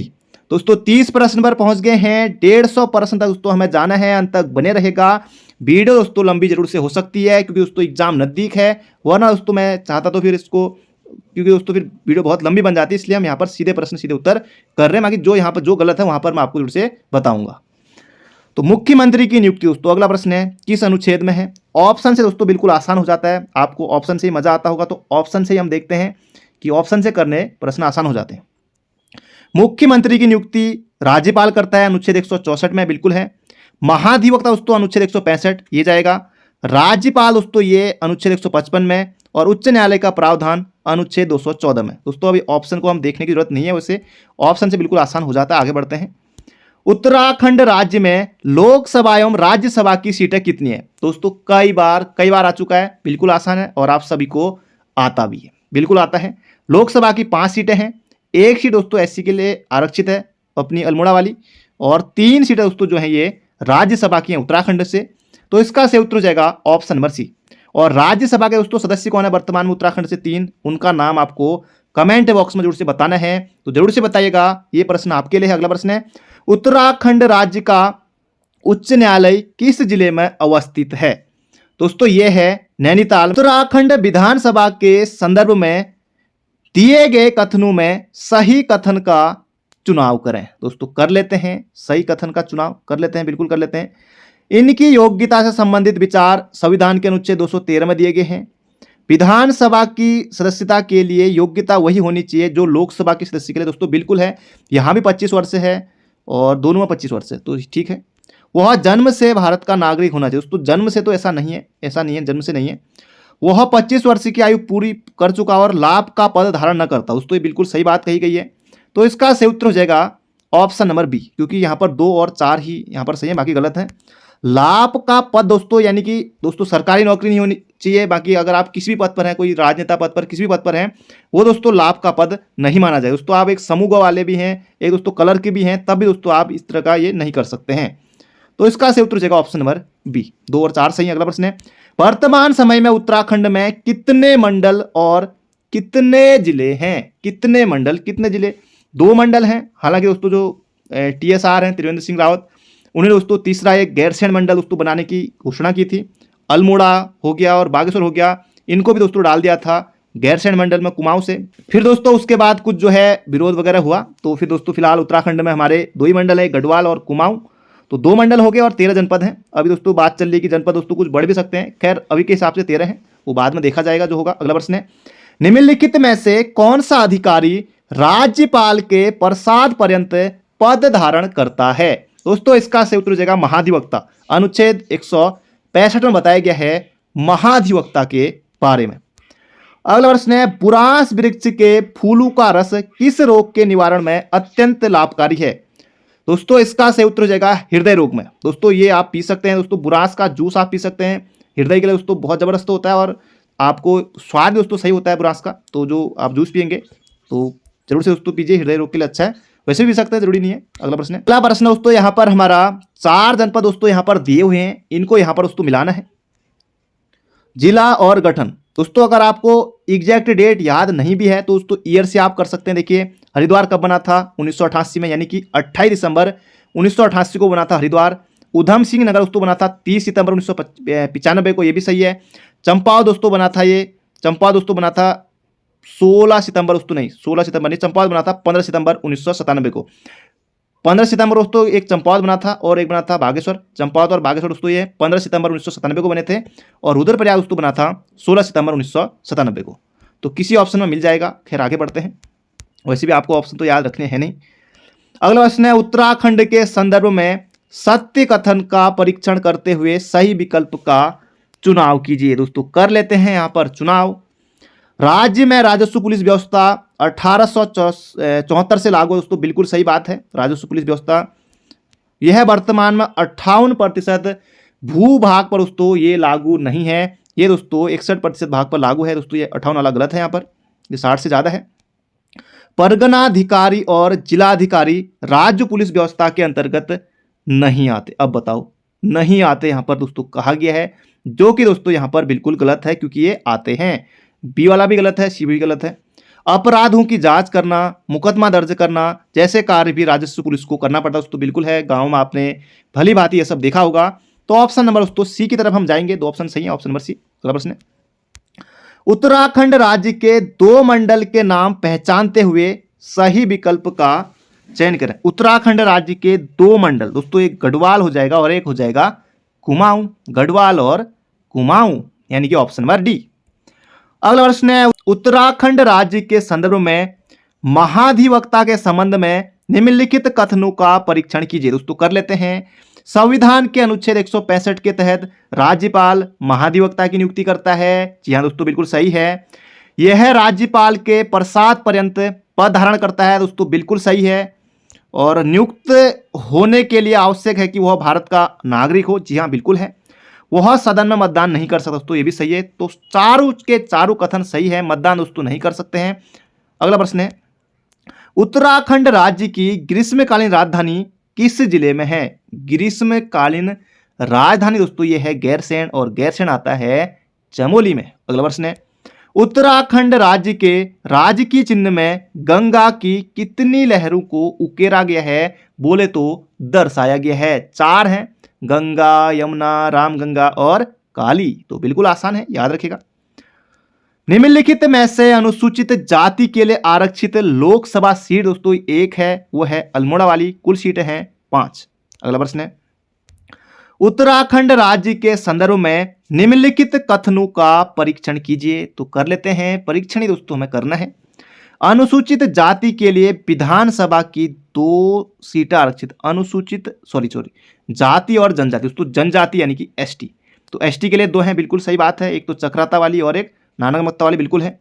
दोस्तों 30 प्रश्न पर पहुंच गए हैं, 150 प्रश्न तक दोस्तों हमें जाना है, अंत तक बने रहेगा। वीडियो दोस्तों लंबी जरूर से हो सकती है, क्योंकि दोस्तों एग्जाम नजदीक है, वरना दोस्तों मैं चाहता तो फिर इसको, क्योंकि दोस्तों फिर वीडियो बहुत लंबी बन जाती है, इसलिए हम यहाँ पर सीधे प्रश्न सीधे उत्तर कर रहे हैं। बाकी जो यहाँ पर जो गलत है वहां पर मैं आपको जरूर से बताऊंगा। तो मुख्यमंत्री की नियुक्ति दोस्तों, अगला प्रश्न है, किस अनुच्छेद में है? ऑप्शन से दोस्तों बिल्कुल आसान हो जाता है, आपको ऑप्शन से ही मजा आता होगा। तो ऑप्शन से ही हम देखते हैं कि ऑप्शन से करने प्रश्न आसान हो जाते हैं। मुख्यमंत्री की नियुक्ति राज्यपाल करता है, अनुच्छेद 164 में बिल्कुल है। महाधिवक्ता दोस्तों अनुच्छेद 165 ये जाएगा। राज्यपाल दोस्तों ये अनुच्छेद 155 में, और उच्च न्यायालय का प्रावधान अनुच्छेद 214 में। दोस्तों अभी ऑप्शन को हम देखने की जरूरत नहीं है, वैसे ऑप्शन से बिल्कुल आसान हो जाता है। आगे बढ़ते हैं। उत्तराखंड राज्य में लोकसभा एवं राज्यसभा की सीटें कितनी है? दोस्तों कई बार आ चुका है, बिल्कुल आसान है और आप सभी को आता भी है, बिल्कुल आता है। लोकसभा की 5 सीटें हैं, 1 सीट दोस्तों एससी के लिए आरक्षित है अपनी अल्मोड़ा वाली, और 3 सीटें दोस्तों जो है ये राज्यसभा की हैं उत्तराखंड से। तो इसका सही उत्तर हो जाएगा ऑप्शन नंबर सी। और राज्यसभा के दोस्तों सदस्य कौन है वर्तमान में उत्तराखंड से? 3, उनका नाम आपको कमेंट बॉक्स में जरूर से बताना है, तो जरूर से बताइएगा, ये प्रश्न आपके लिए है। अगला प्रश्न है, उत्तराखंड राज्य का उच्च न्यायालय किस जिले में अवस्थित है? दोस्तों ये है नैनीताल। उत्तराखंड विधानसभा के संदर्भ में दिए गए कथनों में सही कथन का चुनाव करें। दोस्तों कर लेते हैं, सही कथन का चुनाव कर लेते हैं, बिल्कुल कर लेते हैं। इनकी योग्यता से संबंधित विचार संविधान के अनुच्छेद 213 में दिए गए हैं। विधानसभा की सदस्यता के लिए योग्यता वही होनी चाहिए जो लोकसभा की सदस्य के लिए दोस्तों बिल्कुल है। यहाँ भी 25 वर्ष है और दोनों में 25 वर्ष है, तो ठीक है। वह जन्म से भारत का नागरिक होना चाहिए। दोस्तों जन्म से तो ऐसा नहीं है, ऐसा नहीं है, जन्म से नहीं है। वह 25 वर्ष की आयु पूरी कर चुका और लाभ का पद धारण न करता। दोस्तों ये बिल्कुल सही बात कही गई है। तो इसका सही उत्तर हो जाएगा ऑप्शन नंबर बी, क्योंकि यहाँ पर 2 और 4 ही यहाँ पर सही है, बाकी गलत है। लाभ का पद दोस्तों यानी कि दोस्तों सरकारी नौकरी नहीं होनी चाहिए। बाकी अगर आप किसी भी पद पर हैं, कोई राजनेता पद पर, किसी भी पद पर हैं, वो दोस्तों लाभ का पद नहीं माना जाए। दोस्तों आप एक समूह वाले भी हैं, एक दोस्तों कलर के भी हैं, तब भी दोस्तों आप इस तरह का ये नहीं कर सकते हैं। तो इसका सही उत्तर हो जाएगा ऑप्शन नंबर बी। 2 और 4 सही है। अगला प्रश्न है, वर्तमान समय में उत्तराखंड में कितने मंडल और कितने जिले हैं? कितने मंडल कितने जिले? 2 मंडल हैं। हालांकि दोस्तों जो TSR हैं त्रिवेंद्र सिंह रावत, उन्होंने दोस्तों तीसरा एक गैरसैंण मंडल दोस्तों बनाने की घोषणा की थी। अल्मोड़ा हो गया और बागेश्वर हो गया, इनको भी दोस्तों डाल दिया था गैरसैंण मंडल में कुमाऊं से। फिर दोस्तों उसके बाद कुछ जो है विरोध वगैरह हुआ, तो फिर दोस्तों फिलहाल उत्तराखंड में हमारे 2 ही मंडल है, गढ़वाल और कुमाऊं। तो 2 मंडल हो गए और 13 जनपद हैं। अभी दोस्तों बात चल रही है कि जनपद दोस्तों कुछ बढ़ भी सकते हैं, खैर अभी के हिसाब से 13 हैं, वो बाद में देखा जाएगा जो होगा। अगला प्रश्न है, निम्नलिखित में से कौन सा अधिकारी राज्यपाल के प्रसाद पर्यंत पद धारण करता है? दोस्तों इसका सही उत्तर हो जाएगा महाधिवक्ता। अनुच्छेद 165 में बताया गया है महाधिवक्ता के बारे में। अगला प्रश्न है, बुरांस वृक्ष के फूलों का रस किस रोग के निवारण में अत्यंत लाभकारी है? दोस्तों इसका सही उत्तर हो जाएगा हृदय रोग में। दोस्तों ये आप पी सकते हैं, दोस्तों बुरांस का जूस आप पी सकते हैं, हृदय के लिए दोस्तों बहुत जबरदस्त होता है और आपको स्वाद दोस्तों सही होता है बुरांस का, तो जो आप जूस पियेंगे तो जरूर से दोस्तों पीजिए, हृदय रोग के लिए अच्छा है। वैसे भी पी सकते हैं, जरूरी नहीं है। अगला प्रश्न दोस्तों यहाँ पर हमारा 4 जनपद दोस्तों यहाँ पर दिए हुए हैं, इनको यहाँ पर दोस्तों मिलाना है। जिला और गठन दोस्तों, अगर आपको एग्जैक्ट डेट याद नहीं भी है तो दोस्तों ईयर से आप कर सकते हैं। देखिए हरिद्वार कब बना था, 1988 में, यानी कि 28 दिसंबर 1988 को बना था हरिद्वार। उधम सिंह नगर दोस्तों बना था 30 सितंबर 1995 को, ये भी सही है। चंपावत दोस्तों बना था, ये चंपावत दोस्तों बना था 16 सितंबर दोस्तों, नहीं 16 सितंबर नहीं, चंपावत बना था 15 सितंबर 1997 को। 15 सितंबर दोस्तों एक चंपावत बना था और एक बना था बागेश्वर। चंपावत और बागेश्वर दोस्तों ये 15 सितंबर 1997 को बने थे, और रुद्रप्रयाग दोस्तों बना था 16 सितंबर 1997 को। तो किसी ऑप्शन में मिल जाएगा। खैर आगे बढ़ते हैं, वैसे भी आपको ऑप्शन तो याद रखने हैं नहीं। अगला प्रश्न है, उत्तराखंड के संदर्भ में सत्य कथन का परीक्षण करते हुए सही विकल्प का चुनाव कीजिए। दोस्तों कर लेते हैं यहाँ पर चुनाव। राज्य में राजस्व पुलिस व्यवस्था 1874 से लागू। दोस्तों बिल्कुल सही बात है, राजस्व पुलिस व्यवस्था यह वर्तमान में 58% भूभाग पर दोस्तों ये लागू नहीं है, ये दोस्तों 61% भाग पर लागू है। दोस्तों ये 58 वाला गलत है, यहाँ पर ये 60 से ज़्यादा है। परगनाधिकारी और जिलाधिकारी राज्य पुलिस व्यवस्था के अंतर्गत नहीं आते। अब बताओ, नहीं आते यहाँ पर दोस्तों कहा गया है, जो कि दोस्तों यहाँ पर बिल्कुल गलत है, क्योंकि ये आते हैं। बी वाला भी गलत है, सी भी गलत है। अपराधों की जांच करना, मुकदमा दर्ज करना जैसे कार्य भी राजस्व पुलिस को करना पड़ता है दोस्तों, बिल्कुल है। गांव में आपने भली भांति ये सब देखा होगा। तो ऑप्शन नंबर दोस्तों सी की तरफ हम जाएंगे, 2 ऑप्शन सही है, ऑप्शन नंबर सी। अगला प्रश्न है, उत्तराखंड राज्य के 2 मंडल के नाम पहचानते हुए सही विकल्प का चयन करें। उत्तराखंड राज्य के 2 मंडल दोस्तों, एक गढ़वाल हो जाएगा और एक हो जाएगा कुमाऊं। गढ़वाल और कुमाऊं, यानी कि ऑप्शन नंबर डी। अगला प्रश्न है, उत्तराखंड राज्य के संदर्भ में महाधिवक्ता के संबंध में निम्नलिखित कथनों का परीक्षण कीजिए। दोस्तों कर लेते हैं। संविधान के अनुच्छेद 165 के तहत राज्यपाल महाधिवक्ता की नियुक्ति करता है। जी हाँ दोस्तों बिल्कुल सही है। यह राज्यपाल के प्रसाद पर्यंत पद धारण करता है। दोस्तों बिल्कुल सही है। और नियुक्त होने के लिए आवश्यक है कि वह भारत का नागरिक हो। जी हाँ बिल्कुल है। वह सदन में मतदान नहीं कर सकता। दोस्तों ये भी सही है। तो चारों के चारों कथन सही है। मतदान दोस्तों नहीं कर सकते हैं। अगला प्रश्न है, उत्तराखंड राज्य की ग्रीष्मकालीन राजधानी किस जिले में है? ग्रीष्मकालीन राजधानी दोस्तों ये है गैरसैंण, और गैरसैंण आता है चमोली में। अगला प्रश्न है, उत्तराखंड राज्य के राजकीय चिन्ह में गंगा की कितनी लहरों को उकेरा गया है? बोले तो दर्शाया गया है। 4 हैं, गंगा, यमुना, रामगंगा और काली। तो बिल्कुल आसान है, याद रखिएगा। निम्नलिखित में से अनुसूचित जाति के लिए आरक्षित लोकसभा सीट दोस्तों एक है, वो है अल्मोड़ा वाली। कुल सीटें हैं 5। अगला प्रश्न है, उत्तराखंड राज्य के संदर्भ में निम्नलिखित कथनों का परीक्षण कीजिए। तो कर लेते हैं, परीक्षण ही दोस्तों हमें करना है। अनुसूचित जाति के लिए विधानसभा की 2 सीटें आरक्षित। अनुसूचित जाति और जनजाति दोस्तों, जनजाति यानी कि एसटी। तो एसटी के लिए 2 हैं, बिल्कुल सही बात है। एक तो चक्राता वाली और एक नानकमत्ता वाली, बिल्कुल है।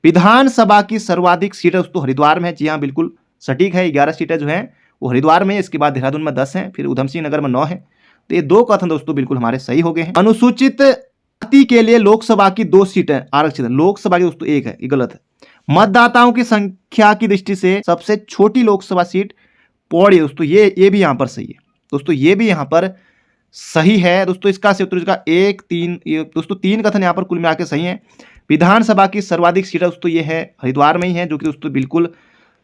विधानसभा की सर्वाधिक सीटें दोस्तों हरिद्वार में। जी हाँ बिल्कुल सटीक है। 11 सीटें जो हैं वो हरिद्वार में, इसके बाद देहरादून में 10 हैं, फिर उधम सिंह नगर में 9 है। तो ये 2 कथन दोस्तों बिल्कुल हमारे सही हो गए हैं। अनुसूचित जाति के लिए लोकसभा की 2 सीटें आरक्षित है। लोकसभा की दोस्तों 1 है, ये गलत है। मतदाताओं की संख्या की दृष्टि से सबसे छोटी लोकसभा सीट पौड़ी दोस्तों, ये भी यहाँ पर सही है। दोस्तों ये भी यहाँ पर सही है। दोस्तों इसका से उत्तर का 1, 3, ये दोस्तों 3 कथन यहाँ पर कुल मिला के सही है। विधानसभा की सर्वाधिक सीटें दोस्तों ये है हरिद्वार में ही है, जो कि दोस्तों बिल्कुल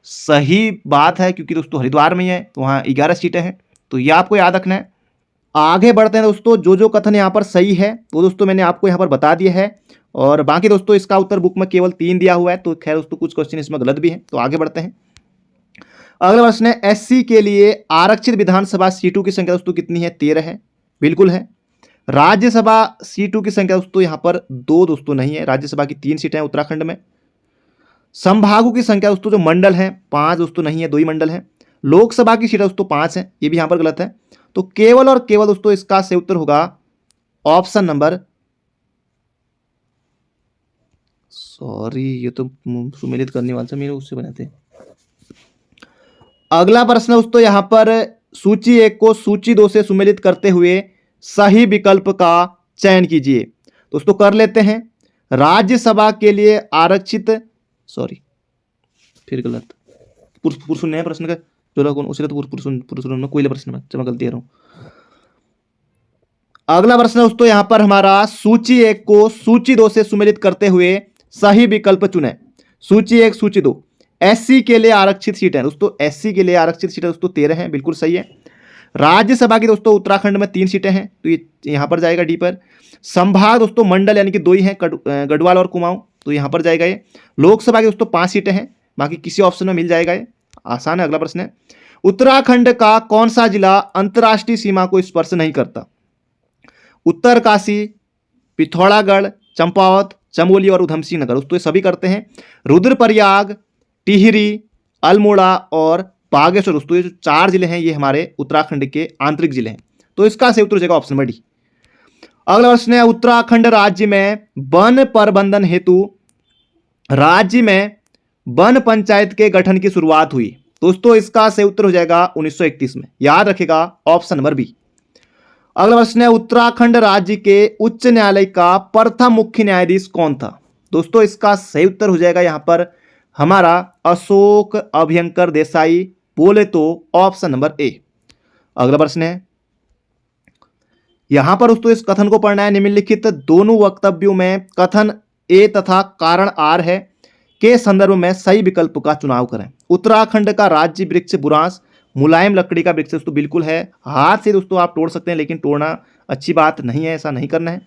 सही बात है, क्योंकि दोस्तों हरिद्वार में ही है, तो वहाँ 11 सीटें हैं। तो ये आपको याद रखना है। आगे बढ़ते हैं दोस्तों। जो कथन यहाँ पर सही है वो दोस्तों मैंने आपको यहाँ पर बता दिया है, और बाकी दोस्तों इसका उत्तर बुक में केवल 3 दिया हुआ है। तो खैर दोस्तों कुछ क्वेश्चन इसमें गलत भी है। तो आगे बढ़ते हैं। अगला प्रश्न है, एससी के लिए आरक्षित विधानसभा सीटों की संख्या दोस्तों कितनी है? 13 है, बिल्कुल है। राज्यसभा सीटों की संख्या दोस्तों यहाँ पर 2 दोस्तों नहीं है। राज्यसभा की 3 सीटें हैं उत्तराखंड में। संभागों की संख्या दोस्तों जो मंडल है 5 दोस्तों नहीं है, 2 ही मंडल हैं। लोकसभा की सीटें दोस्तों 5 हैं, ये भी यहाँ पर गलत है। तो केवल और केवल दोस्तों इसका सही उत्तर होगा ऑप्शन नंबर, ये तो सुमेलित करने वाला था मेरे, उससे बनाते हैं। अगला प्रश्न दोस्तों यहाँ पर सूची 1 को सूची 2 से सुमेलित करते हुए सही विकल्प का चयन कीजिए। दोस्तों कर लेते हैं। राज्यसभा के लिए आरक्षित, सॉरी फिर गलत, पुरुष नया प्रश्न का जो लोग उसी तो पुरुष कोई प्रश्न में जमा गलती रहा हूं। अगला प्रश्न दोस्तों यहां पर हमारा सूची 1 को सूची 2 से सुमेलित करते हुए सही विकल्प चुने। सूची 1 सूची 2 एससी के लिए आरक्षित सीट है दोस्तों, एससी के लिए आरक्षित सीट है दोस्तों 13 है, बिल्कुल सही है। राज्यसभा की दोस्तों उत्तराखंड में 3 सीटें हैं, तो ये यहां पर जाएगा डी पर। संभाग दोस्तों मंडल यानी कि 2 ही हैं, गढ़वाल और कुमाऊं, तो यहां पर जाएगा ये। लोकसभा की दोस्तों 5 सीटें हैं, बाकी किसी ऑप्शन में मिल जाएगा ये, आसान है। अगला प्रश्न है उत्तराखंड का कौन सा जिला अंतर्राष्ट्रीय सीमा को स्पर्श नहीं करता? उत्तरकाशी, पिथौरागढ़, चंपावत, चमोली और उधमसिंह नगर, दोस्तों ये सभी करते हैं। रुद्रप्रयाग, टिहरी, अल्मोड़ा और बागेश्वर, दोस्तों ये जो 4 जिले हैं ये हमारे उत्तराखंड के आंतरिक जिले हैं, तो इसका सही उत्तर हो जाएगा ऑप्शन नंबर डी। अगला प्रश्न है उत्तराखंड राज्य में वन प्रबंधन हेतु राज्य में वन पंचायत के गठन की शुरुआत हुई। दोस्तों इसका सही उत्तर हो जाएगा 1931 में, याद रखेगा ऑप्शन नंबर बी। अगला प्रश्न है उत्तराखंड राज्य के उच्च न्यायालय का प्रथम मुख्य न्यायाधीश कौन था? दोस्तों इसका सही उत्तर हो जाएगा यहां पर हमारा अशोक अभयंकर देसाई, बोले तो ऑप्शन नंबर ए। अगला प्रश्न है यहां पर दोस्तों इस कथन को पढ़ना है, निम्नलिखित दोनों वक्तव्यों में कथन ए तथा कारण आर है के संदर्भ में सही विकल्प का चुनाव करें। उत्तराखंड का राज्य वृक्ष बुरांश मुलायम लकड़ी का वृक्ष दोस्तों बिल्कुल है, हाथ से दोस्तों आप तोड़ सकते हैं लेकिन तोड़ना अच्छी बात नहीं है, ऐसा नहीं करना है।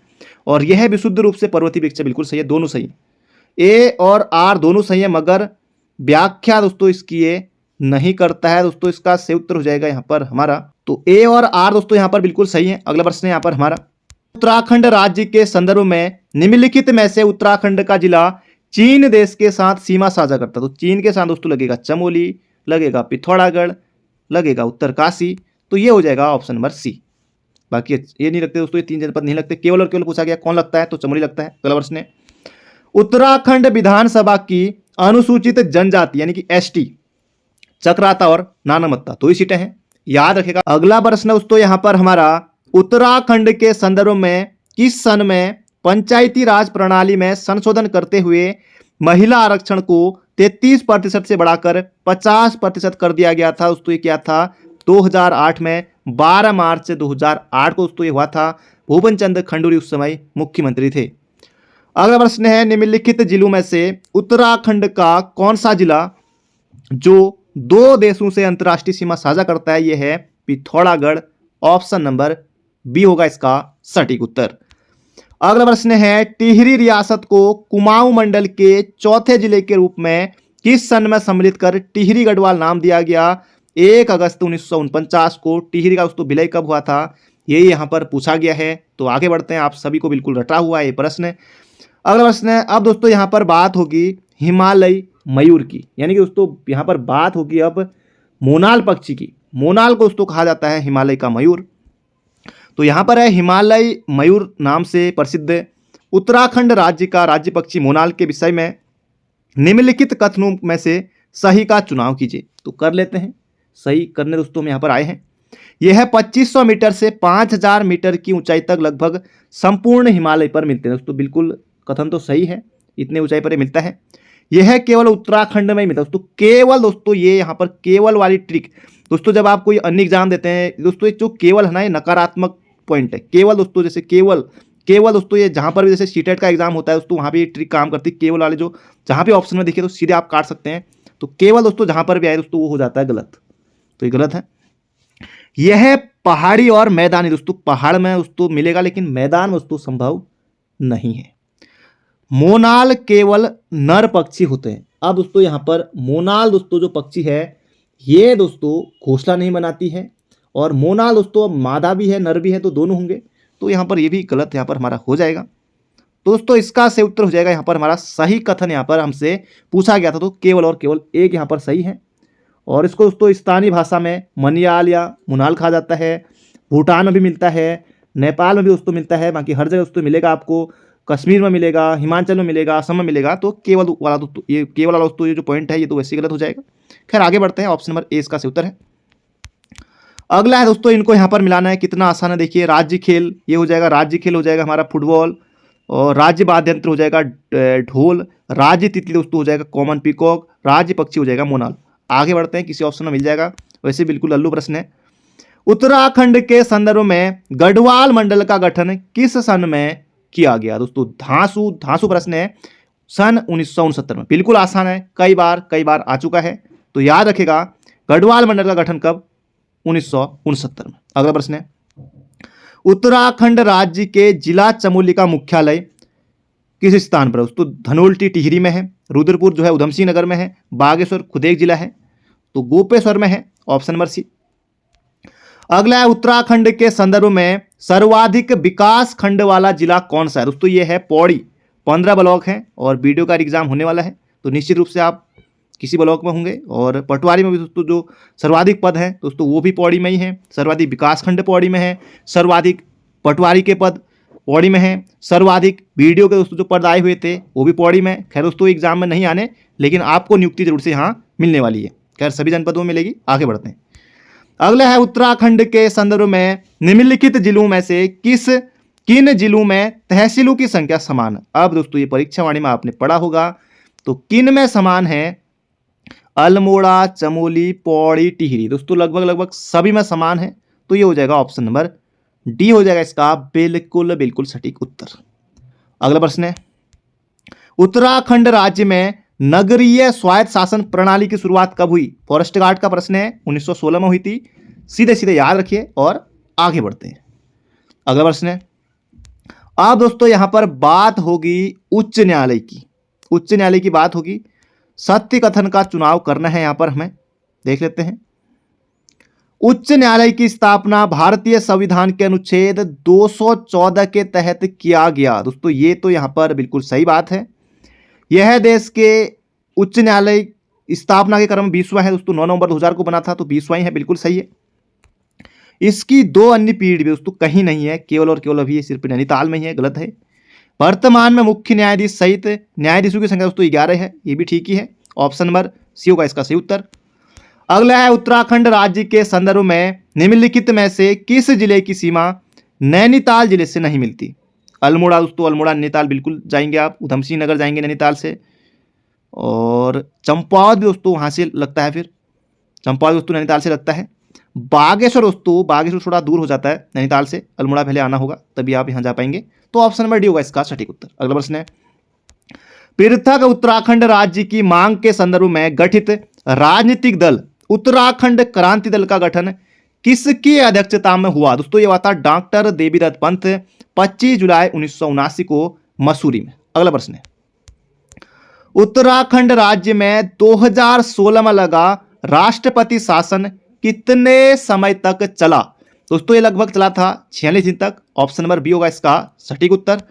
और यह विशुद्ध रूप से पर्वतीय वृक्ष बिल्कुल सही है, दोनों सही है, ए और आर दोनों सही है, मगर व्याख्या दोस्तों इसकी ये नहीं करता है। दोस्तों इसका सही उत्तर हो जाएगा यहाँ पर हमारा, तो ए और आर दोस्तों यहाँ पर बिल्कुल सही है। अगला प्रश्न है यहाँ पर हमारा उत्तराखंड राज्य के संदर्भ में निम्नलिखित में से उत्तराखंड का जिला चीन देश के साथ सीमा साझा करता, तो चीन के साथ दोस्तों लगेगा चमोली, लगेगा पिथौरागढ़, लगेगा उत्तरकाशी, तो ये हो जाएगा ऑप्शन नंबर सी। बाकी ये नहीं लगते दोस्तों, ये 3 जनपद नहीं लगते, केवल और केवल पूछा गया कौन लगता है, तो चमोली लगता है। अगला प्रश्न है उत्तराखंड विधानसभा की अनुसूचित जनजाति यानी कि एसटी चक्राता और नानामत्ता 2 ही सीटें हैं, याद रखेगा। अगला प्रश्न दोस्तों यहां पर हमारा उत्तराखंड के संदर्भ में किस सन में पंचायती राज प्रणाली में संशोधन करते हुए महिला आरक्षण को 33% से बढ़ाकर 50% कर दिया गया था? दोस्तों ये क्या था 2008 में 12 मार्च 2008 को दोस्तों ये हुआ था। भूपेन चंद्र खंडूरी उस समय मुख्यमंत्री थे। अगला प्रश्न है निम्नलिखित जिलों में से उत्तराखंड का कौन सा जिला जो 2 देशों से अंतर्राष्ट्रीय सीमा साझा करता है? यह है पिथौरागढ़, ऑप्शन नंबर बी होगा इसका सटीक उत्तर। अगला प्रश्न है टिहरी रियासत को कुमाऊं मंडल के 4थे जिले के रूप में किस सन में सम्मिलित कर टिहरी गढ़वाल नाम दिया गया? 1 अगस्त 1949 को टिहरी का दोस्तों विलय कब हुआ था, ये यहाँ पर पूछा गया है। तो आगे बढ़ते हैं, आप सभी को बिल्कुल रटा हुआ है ये प्रश्न। अगला प्रश्न है अब दोस्तों यहाँ पर बात होगी हिमालय मयूर की, यानी कि दोस्तों यहाँ पर बात होगी अब मोनाल पक्षी की। मोनाल को दोस्तों कहा जाता है हिमालय का मयूर, तो यहाँ पर है हिमालय मयूर नाम से प्रसिद्ध उत्तराखंड राज्य का राज्य पक्षी मोनाल के विषय में निम्नलिखित कथनों में से सही का चुनाव कीजिए। तो कर लेते हैं, सही करने दोस्तों हम यहाँ पर आए हैं। यह है 2500 मीटर से 5000 मीटर की ऊंचाई तक लगभग संपूर्ण हिमालय पर मिलते हैं। दोस्तों बिल्कुल कथन तो सही है, इतने ऊंचाई पर मिलता है। यह केवल उत्तराखंड में ही मिलता है दोस्तों, केवल दोस्तों ये यहाँ पर केवल वाली ट्रिक दोस्तों, जब आप कोई अन्य एग्जाम देते हैं दोस्तों, ये जो केवल है ना ये नकारात्मक पॉइंट है। केवल दोस्तों जैसे केवल दोस्तों ये जहाँ पर भी जैसे सीटेट का एग्जाम होता है दोस्तों, वहाँ भी ये ट्रिक काम करती है। केवल वाले जो जहाँ भी ऑप्शन में दिखे तो सीधे आप काट सकते हैं, तो केवल दोस्तों जहाँ पर भी आए दोस्तों वो हो जाता है गलत, तो ये गलत है। यह पहाड़ी और मैदानी दोस्तों, पहाड़ में दोस्तों मिलेगा लेकिन मैदान में दोस्तों संभव नहीं है। मोनाल केवल नर पक्षी होते हैं। अब दोस्तों यहाँ पर मोनाल दोस्तों जो पक्षी है ये दोस्तों घोंसला नहीं बनाती है, और मोनाल दोस्तों मादा भी है नर भी है, तो दोनों होंगे, तो यहाँ पर ये भी गलत यहाँ पर हमारा हो जाएगा। दोस्तों इसका सही उत्तर हो जाएगा यहाँ पर हमारा सही कथन यहाँ पर हमसे पूछा गया था, तो केवल और केवल एक यहाँ पर सही है। और इसको दोस्तों स्थानीय भाषा में मनियाल या मुनाल कहा जाता है। भूटान में भी मिलता है, नेपाल में भी दोस्तों मिलता है, बाकी हर जगह दोस्तों मिलेगा आपको, कश्मीर में मिलेगा, हिमाचल में मिलेगा, असम में मिलेगा। तो केवल वाला दोस्तों ये केवल वाला दोस्तों ये जो पॉइंट है ये तो वैसे गलत हो जाएगा। खैर आगे बढ़ते हैं, ऑप्शन नंबर ए इसका सही उत्तर है। अगला है दोस्तों इनको यहाँ पर मिलाना है, कितना आसान है देखिए। राज्य खेल ये हो जाएगा, राज्य खेल हो जाएगा हमारा फुटबॉल, और राज्य वाद्य यंत्र हो जाएगा ढोल, राज्य तितली दोस्तों हो जाएगा कॉमन पीकॉक, राज्य पक्षी हो जाएगा मोनाल। आगे बढ़ते हैं, किसी ऑप्शन में मिल जाएगा, वैसे बिल्कुल लल्लू प्रश्न है। उत्तराखंड के संदर्भ में गढ़वाल मंडल का गठन किस सन में किया गया? दोस्तों धांसू प्रश्न है, सन 1969 में। बिल्कुल आसान है, कई बार आ चुका है, तो याद रखेगा गढ़वाल मंडल का गठन कब? 1969 में। अगला प्रश्न है, उत्तराखंड राज्य के जिला चमोली का मुख्यालय किस स्थान पर? दोस्तों धनोल्टी टिहरी में है, रुद्रपुर जो है उधम सिंह नगर में है, बागेश्वर खुद एक जिला है, तो गोपेश्वर में है, ऑप्शन नंबर सी। अगला है, उत्तराखंड के संदर्भ में सर्वाधिक विकास खंड वाला जिला कौन सा है? दोस्तों ये है पौड़ी, 15 ब्लॉक हैं और वीडियो का एग्जाम होने वाला है, तो निश्चित रूप से आप किसी ब्लॉक में होंगे। और पटवारी में भी दोस्तों जो सर्वाधिक पद हैं दोस्तों वो भी पौड़ी में ही है, सर्वाधिक विकास खंड पौड़ी में है, सर्वाधिक पटवारी के पद पौड़ी में है, सर्वाधिक वीडियो के दोस्तों जो पद आए हुए थे वो भी पौड़ी में। खैर दोस्तों एग्जाम में नहीं आने, लेकिन आपको नियुक्ति जरूर से यहाँ मिलने वाली है। खैर सभी जनपदों में मिलेगी। आगे बढ़ते हैं, अगला है, उत्तराखंड के संदर्भ में निम्नलिखित जिलों में से किन जिलों में तहसीलों की संख्या समान है? अब दोस्तों ये परीक्षा वाणी में आपने पढ़ा होगा, तो किन में समान है? अल्मोड़ा, चमोली, पौड़ी, टिहरी। दोस्तों लगभग सभी में समान है, तो ये हो जाएगा ऑप्शन नंबर डी हो जाएगा इसका बिल्कुल सटीक उत्तर। अगला प्रश्न है, उत्तराखंड राज्य में नगरीय स्वायत्त शासन प्रणाली की शुरुआत कब हुई? फॉरेस्ट गार्ड का प्रश्न है, 1916 में हुई थी। सीधे याद रखिए और आगे बढ़ते हैं। अगला प्रश्न है, अब दोस्तों यहां पर बात होगी उच्च न्यायालय की। उच्च न्यायालय की बात होगी, सत्य कथन का चुनाव करना है यहां पर हमें। देख लेते हैं, उच्च न्यायालय की स्थापना भारतीय संविधान के अनुच्छेद 214 के तहत किया गया। दोस्तों ये तो यहां पर बिल्कुल सही बात है। यह देश के उच्च न्यायालय स्थापना के क्रम 20वां है दोस्तों, 9 नवंबर 2000 को बना था, तो 20वां ही है, बिल्कुल सही है। इसकी 2 अन्य पीढ़ी भी दोस्तों कहीं नहीं है, केवल और केवल अभी ये सिर्फ नैनीताल में ही है, गलत है। वर्तमान में मुख्य न्यायाधीश सहित न्यायाधीशों की संख्या दोस्तों 11 है, ये भी ठीक ही है, ऑप्शन नंबर सी होगा इसका सही उत्तर। अगला है, उत्तराखंड राज्य के संदर्भ में निम्नलिखित में से किस जिले की सीमा नैनीताल जिले से नहीं मिलती? अल्मोड़ा दोस्तों, अल्मोड़ा नैनीताल बिल्कुल जाएंगे आप, उधम सिंह नगर जाएंगे नैनीताल से, और चंपावत भी दोस्तों वहाँ से लगता है, फिर चंपावत दोस्तों नैनीताल से लगता है। बागेश्वर दोस्तों, बागेश्वर थोड़ा दूर हो जाता है नैनीताल से, अल्मोड़ा पहले आना होगा तभी आप यहाँ जा पाएंगे, तो ऑप्शन नंबर डी होगा इसका सटीक उत्तर। अगला प्रश्न है, पृथक उत्तराखंड राज्य की मांग के संदर्भ में गठित राजनीतिक दल उत्तराखंड क्रांति दल का गठन किसकी अध्यक्षता में हुआ? दोस्तों ये हुआ था डॉक्टर देवीदत्त पंत, 25 जुलाई 1979 को मसूरी में। अगला प्रश्न है, उत्तराखंड राज्य में 2016 में लगा राष्ट्रपति शासन कितने समय तक चला? दोस्तों ये लगभग चला था 46 दिन तक, ऑप्शन नंबर बी होगा इसका सटीक उत्तर।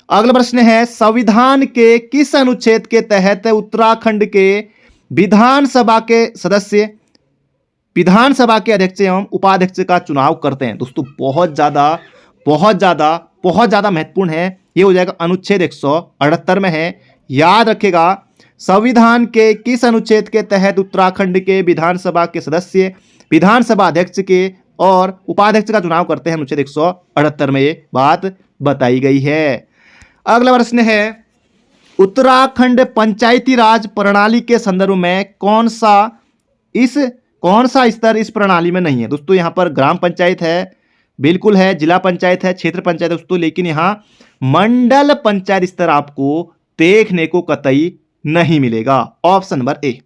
अगला प्रश्न है, संविधान के किस अनुच्छेद के तहत उत्तराखंड के विधानसभा के सदस्य विधानसभा के अध्यक्ष एवं उपाध्यक्ष का चुनाव करते हैं? दोस्तों बहुत ज्यादा महत्वपूर्ण है, ये हो जाएगा अनुच्छेद 178 में है। याद रखेगा, संविधान के किस अनुच्छेद के तहत उत्तराखंड के विधानसभा के सदस्य विधानसभा अध्यक्ष के और उपाध्यक्ष का चुनाव करते हैं? अनुच्छेद 178 में ये बात बताई गई है। अगला प्रश्न है, उत्तराखंड पंचायती राज प्रणाली के संदर्भ में कौन सा स्तर इस प्रणाली में नहीं है? दोस्तों यहां पर ग्राम पंचायत है, बिल्कुल है, जिला पंचायत है, क्षेत्र पंचायत है दोस्तों, लेकिन यहां मंडल पंचायत स्तर आपको देखने को कतई नहीं मिलेगा, ऑप्शन नंबर ए।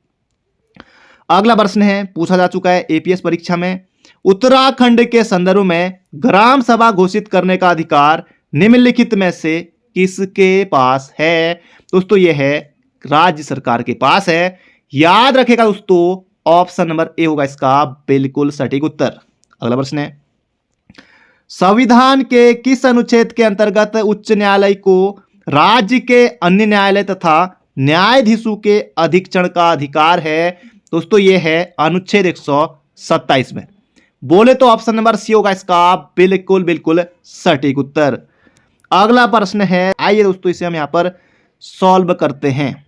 अगला प्रश्न है, पूछा जा चुका है एपीएस परीक्षा में, उत्तराखंड के संदर्भ में ग्राम सभा घोषित करने का अधिकार निम्नलिखित में से किसके पास है? दोस्तों यह है राज्य सरकार के पास है। याद रखेगा दोस्तों, ऑप्शन नंबर ए होगा इसका बिल्कुल सटीक उत्तर। अगला प्रश्न है, संविधान के किस अनुच्छेद के अंतर्गत उच्च न्यायालय को राज्य के अन्य न्यायालय तथा न्यायाधीशों के अधीक्षण का अधिकार है? दोस्तों यह है अनुच्छेद 127 में। बोले तो ऑप्शन नंबर सी होगा इसका बिल्कुल सटीक उत्तर। अगला प्रश्न है, आइए दोस्तों इसे हम यहां पर सॉल्व करते हैं।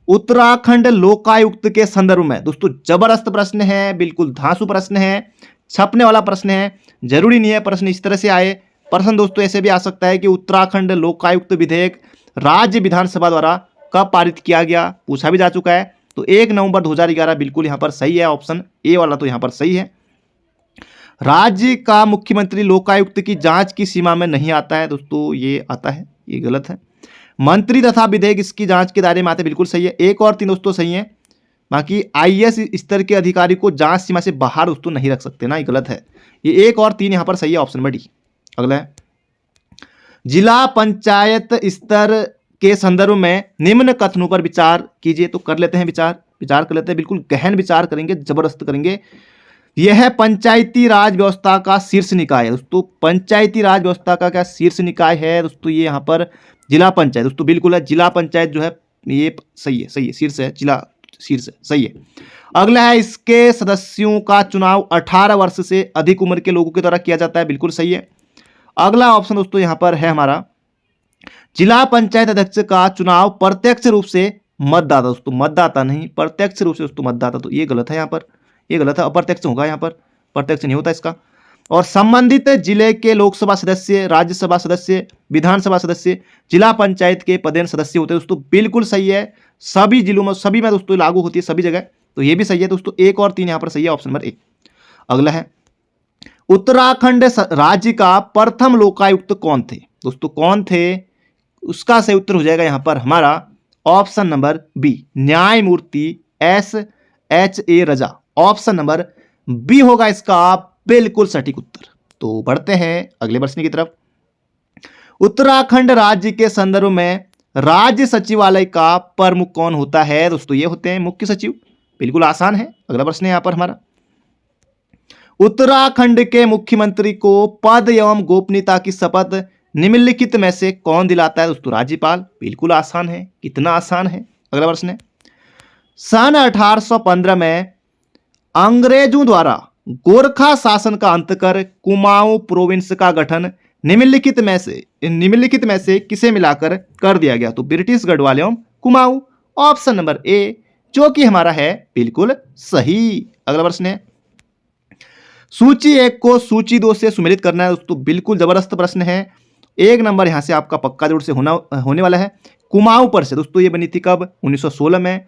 उत्तराखंड लोकायुक्त के संदर्भ में दोस्तों जबरदस्त प्रश्न है, बिल्कुल धांसू प्रश्न है, छपने वाला प्रश्न है, जरूरी नहीं है प्रश्न इस तरह से आए, प्रश्न दोस्तों ऐसे भी आ सकता है कि उत्तराखंड लोकायुक्त विधेयक राज्य विधानसभा द्वारा कब पारित किया गया, पूछा भी जा चुका है। तो 1 नवंबर 2011 बिल्कुल यहाँ पर सही है, ऑप्शन ए वाला तो यहाँ पर सही है। राज्य का मुख्यमंत्री लोकायुक्त की जांच की सीमा में नहीं आता है दोस्तों, ये आता है, ये गलत है। मंत्री तथा विधेयक इसकी जांच के दायरे में आते, बिल्कुल सही है। 1 और 3 दोस्तों सही है। बाकी आईएएस स्तर के अधिकारी को जांच सीमा से बाहर दोस्तों नहीं रख सकते ना, ये गलत है। ये 1 और 3 यहाँ पर सही है, ऑप्शन नंबर डी। अगला है, जिला पंचायत स्तर के संदर्भ में निम्न कथनों पर विचार कीजिए। तो कर लेते हैं विचार कर लेते हैं, बिल्कुल गहन विचार करेंगे, जबरदस्त करेंगे। यह पंचायती राज व्यवस्था का शीर्ष निकाय है दोस्तों। पंचायती राज व्यवस्था का क्या शीर्ष निकाय है दोस्तों, ये यहाँ पर जिला पंचायत दोस्तों, बिल्कुल है। जिला पंचायत जो है ये सही है, शीर्ष है, जिला शीर्ष है, सही है। अगला है, इसके सदस्यों का चुनाव 18 वर्ष से अधिक उम्र के लोगों के द्वारा किया जाता है, बिल्कुल सही है। अगला ऑप्शन दोस्तों यहाँ पर है हमारा, जिला पंचायत अध्यक्ष का चुनाव प्रत्यक्ष रूप से मतदाता दोस्तों, मतदाता नहीं, प्रत्यक्ष रूप से दोस्तों मतदाता, तो ये गलत है यहाँ पर, ये गलत है, अप्रत्यक्ष होगा यहाँ पर, प्रत्यक्ष नहीं होता इसका। और संबंधित जिले के लोकसभा सदस्य, राज्यसभा सदस्य, विधानसभा सदस्य जिला पंचायत के पदेन सदस्य होते हैं दोस्तों, बिल्कुल सही है। सभी जिलों में, सभी में दोस्तों लागू होती है, सभी जगह, तो ये भी सही है दोस्तों। 1 और 3 यहाँ पर सही है, ऑप्शन नंबर ए। अगला है, उत्तराखंड राज्य का प्रथम लोकायुक्त कौन थे दोस्तों, कौन थे, उसका सही उत्तर हो जाएगा यहाँ पर हमारा ऑप्शन नंबर बी, न्यायमूर्ति SHA रजा। ऑप्शन नंबर बी होगा इसका बिल्कुल सटीक उत्तर। तो बढ़ते हैं अगले प्रश्न की तरफ। उत्तराखंड राज्य के संदर्भ में राज्य सचिवालय का प्रमुख कौन होता है दोस्तों, ये होते हैं मुख्य सचिव, बिल्कुल आसान है। अगला प्रश्न है यहाँ पर हमारा, उत्तराखंड के मुख्यमंत्री को पद एवं गोपनीयता की शपथ निम्नलिखित में से कौन दिलाता है दोस्तों, राज्यपाल, बिल्कुल आसान है, कितना आसान है। अगला प्रश्न है, सन 1815 में अंग्रेजों द्वारा गोरखा शासन का अंत कर कुमाऊं प्रोविंस का गठन निम्नलिखित में से किसे मिलाकर कर दिया गया, तो ब्रिटिश गढ़वाल एवं कुमाऊं, ऑप्शन नंबर ए, जो कि हमारा है बिल्कुल सही। अगला प्रश्न है, सूची 1 को सूची 2 से सुमेलित करना है दोस्तों, बिल्कुल जबरदस्त प्रश्न है। 1 नंबर यहां से आपका पक्का जरूर से होने वाला है। कुमाऊं परिषद दोस्तों ये बनी थी कब, 1916 में।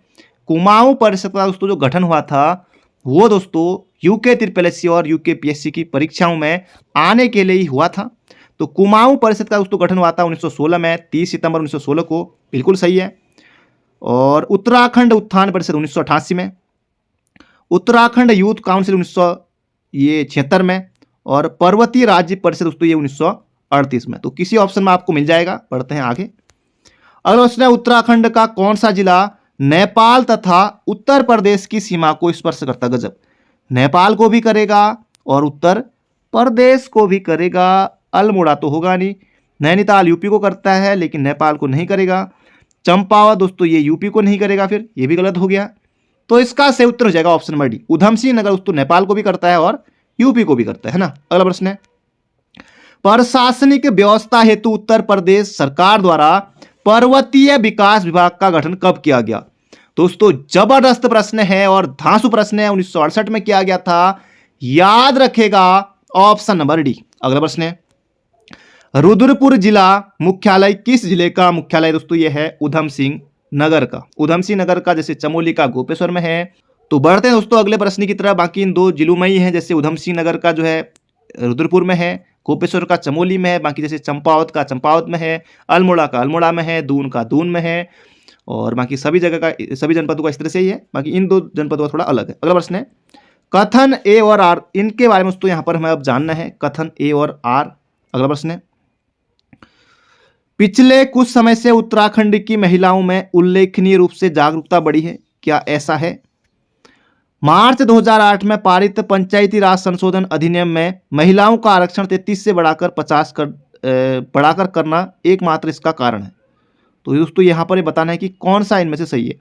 कुमाऊं परिषद का दोस्तों जो गठन हुआ था वो दोस्तों यूके त्रिपल और यूकेपीएससी की परीक्षाओं में आने के लिए ही हुआ था। तो कुमाऊं परिषद का दोस्तों गठन हुआ था 1916 में, 30 सितंबर 1916 को, बिल्कुल सही है। और उत्तराखंड उत्थान परिषद 1988 में, उत्तराखंड यूथ काउंसिल 1976 में, और पर्वतीय राज्य परिषद दोस्तों ये 1938 में। तो किसी ऑप्शन में आपको मिल जाएगा। बढ़ते हैं आगे। अगला प्रश्न है, उत्तराखंड का कौन सा जिला नेपाल तथा उत्तर प्रदेश की सीमा को स्पर्श करता, गजब, नेपाल को भी करेगा और उत्तर प्रदेश को भी करेगा। अल्मोड़ा तो होगा नहीं, नैनीताल यूपी को करता है लेकिन नेपाल को नहीं करेगा। चंपावत दोस्तों ये यूपी को नहीं करेगा, फिर ये भी गलत हो गया। तो इसका सही उत्तर हो जाएगा option number D, Udham Singh Nagar दोस्तों नेपाल को भी करता है और यूपी को भी करता है ना। अगला प्रश्न है, प्रशासनिक व्यवस्था हेतु उत्तर प्रदेश सरकार द्वारा पर्वतीय विकास विभाग का गठन कब किया गया दोस्तों, जबरदस्त प्रश्न है और धांसू प्रश्न है। 1968 में किया गया था, याद रखेगा, ऑप्शन नंबर डी। अगला प्रश्न है, रुद्रपुर जिला मुख्यालय किस जिले का मुख्यालय दोस्तों, यह है उधमसिंह नगर का। उधमसिंह नगर का जैसे चमोली का गोपेश्वर में है। तो बढ़ते हैं दोस्तों अगले प्रश्न की तरफ। बाकी इन 2 जिलों में ही है, जैसे उधमसिंह नगर का जो है रुद्रपुर में है, गोपेश्वर का चमोली में है। बाकी जैसे चंपावत का चंपावत में है, अल्मोड़ा का अल्मोड़ा में है, दून का दून में है, और बाकी सभी जगह का, सभी जनपदों का इस तरह से ही है। बाकी इन 2 जनपदों का थोड़ा अलग है। अगला प्रश्न है, कथन ए और आर, इनके बारे में दोस्तों यहाँ पर हमें अब जानना है, कथन ए और आर। अगला प्रश्न है, पिछले कुछ समय से उत्तराखंड की महिलाओं में उल्लेखनीय रूप से जागरूकता बढ़ी है, क्या ऐसा है? मार्च 2008 में पारित पंचायती राज संशोधन अधिनियम में महिलाओं का आरक्षण 33 से बढ़ाकर करना एकमात्र इसका कारण है। तो दोस्तों यहाँ पर ये बताना है कि कौन सा इनमें से सही है।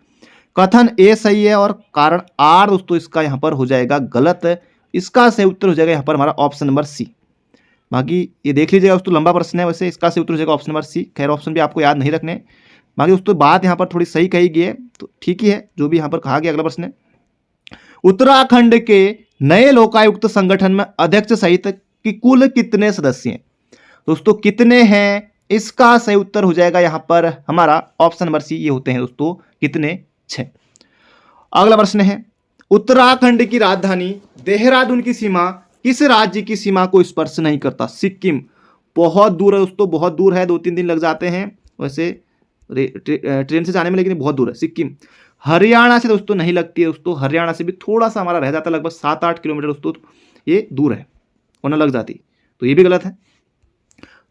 कथन ए सही है और कारण आर दोस्तों इसका यहाँ पर हो जाएगा गलत। इसका सही उत्तर हो जाएगा यहाँ पर हमारा ऑप्शन नंबर सी। बाकी ये देख लीजिएगा दोस्तों, लंबा प्रश्न है वैसे, इसका सही उत्तर हो जाएगा ऑप्शन नंबर सी। खैर ऑप्शन भी आपको याद नहीं रखने। बाकी दोस्तों बात यहाँ पर थोड़ी सही कही गई है, तो ठीक ही है जो भी यहाँ पर कहा गया। अगला प्रश्न है, उत्तराखंड के नए लोकायुक्त संगठन में अध्यक्ष सहित की कुल कितने सदस्य हैं? दोस्तों कितने हैं, इसका सही उत्तर हो जाएगा यहाँ पर हमारा ऑप्शन नंबर सी, ये होते हैं दोस्तों कितने, 6। अगला प्रश्न है, उत्तराखंड की राजधानी देहरादून की सीमा किस राज्य की सीमा को स्पर्श नहीं करता? सिक्किम। बहुत दूर है दोस्तों, बहुत दूर है, 2-3 दिन लग जाते हैं वैसे ट्रेन से जाने में, लेकिन बहुत दूर है सिक्किम। हरियाणा से दोस्तों नहीं लगती है दोस्तों, हरियाणा से भी थोड़ा सा हमारा रह जाता है, लगभग 7-8 किलोमीटर दोस्तों, ये दूर है, वरना लग जाती, तो ये भी गलत है।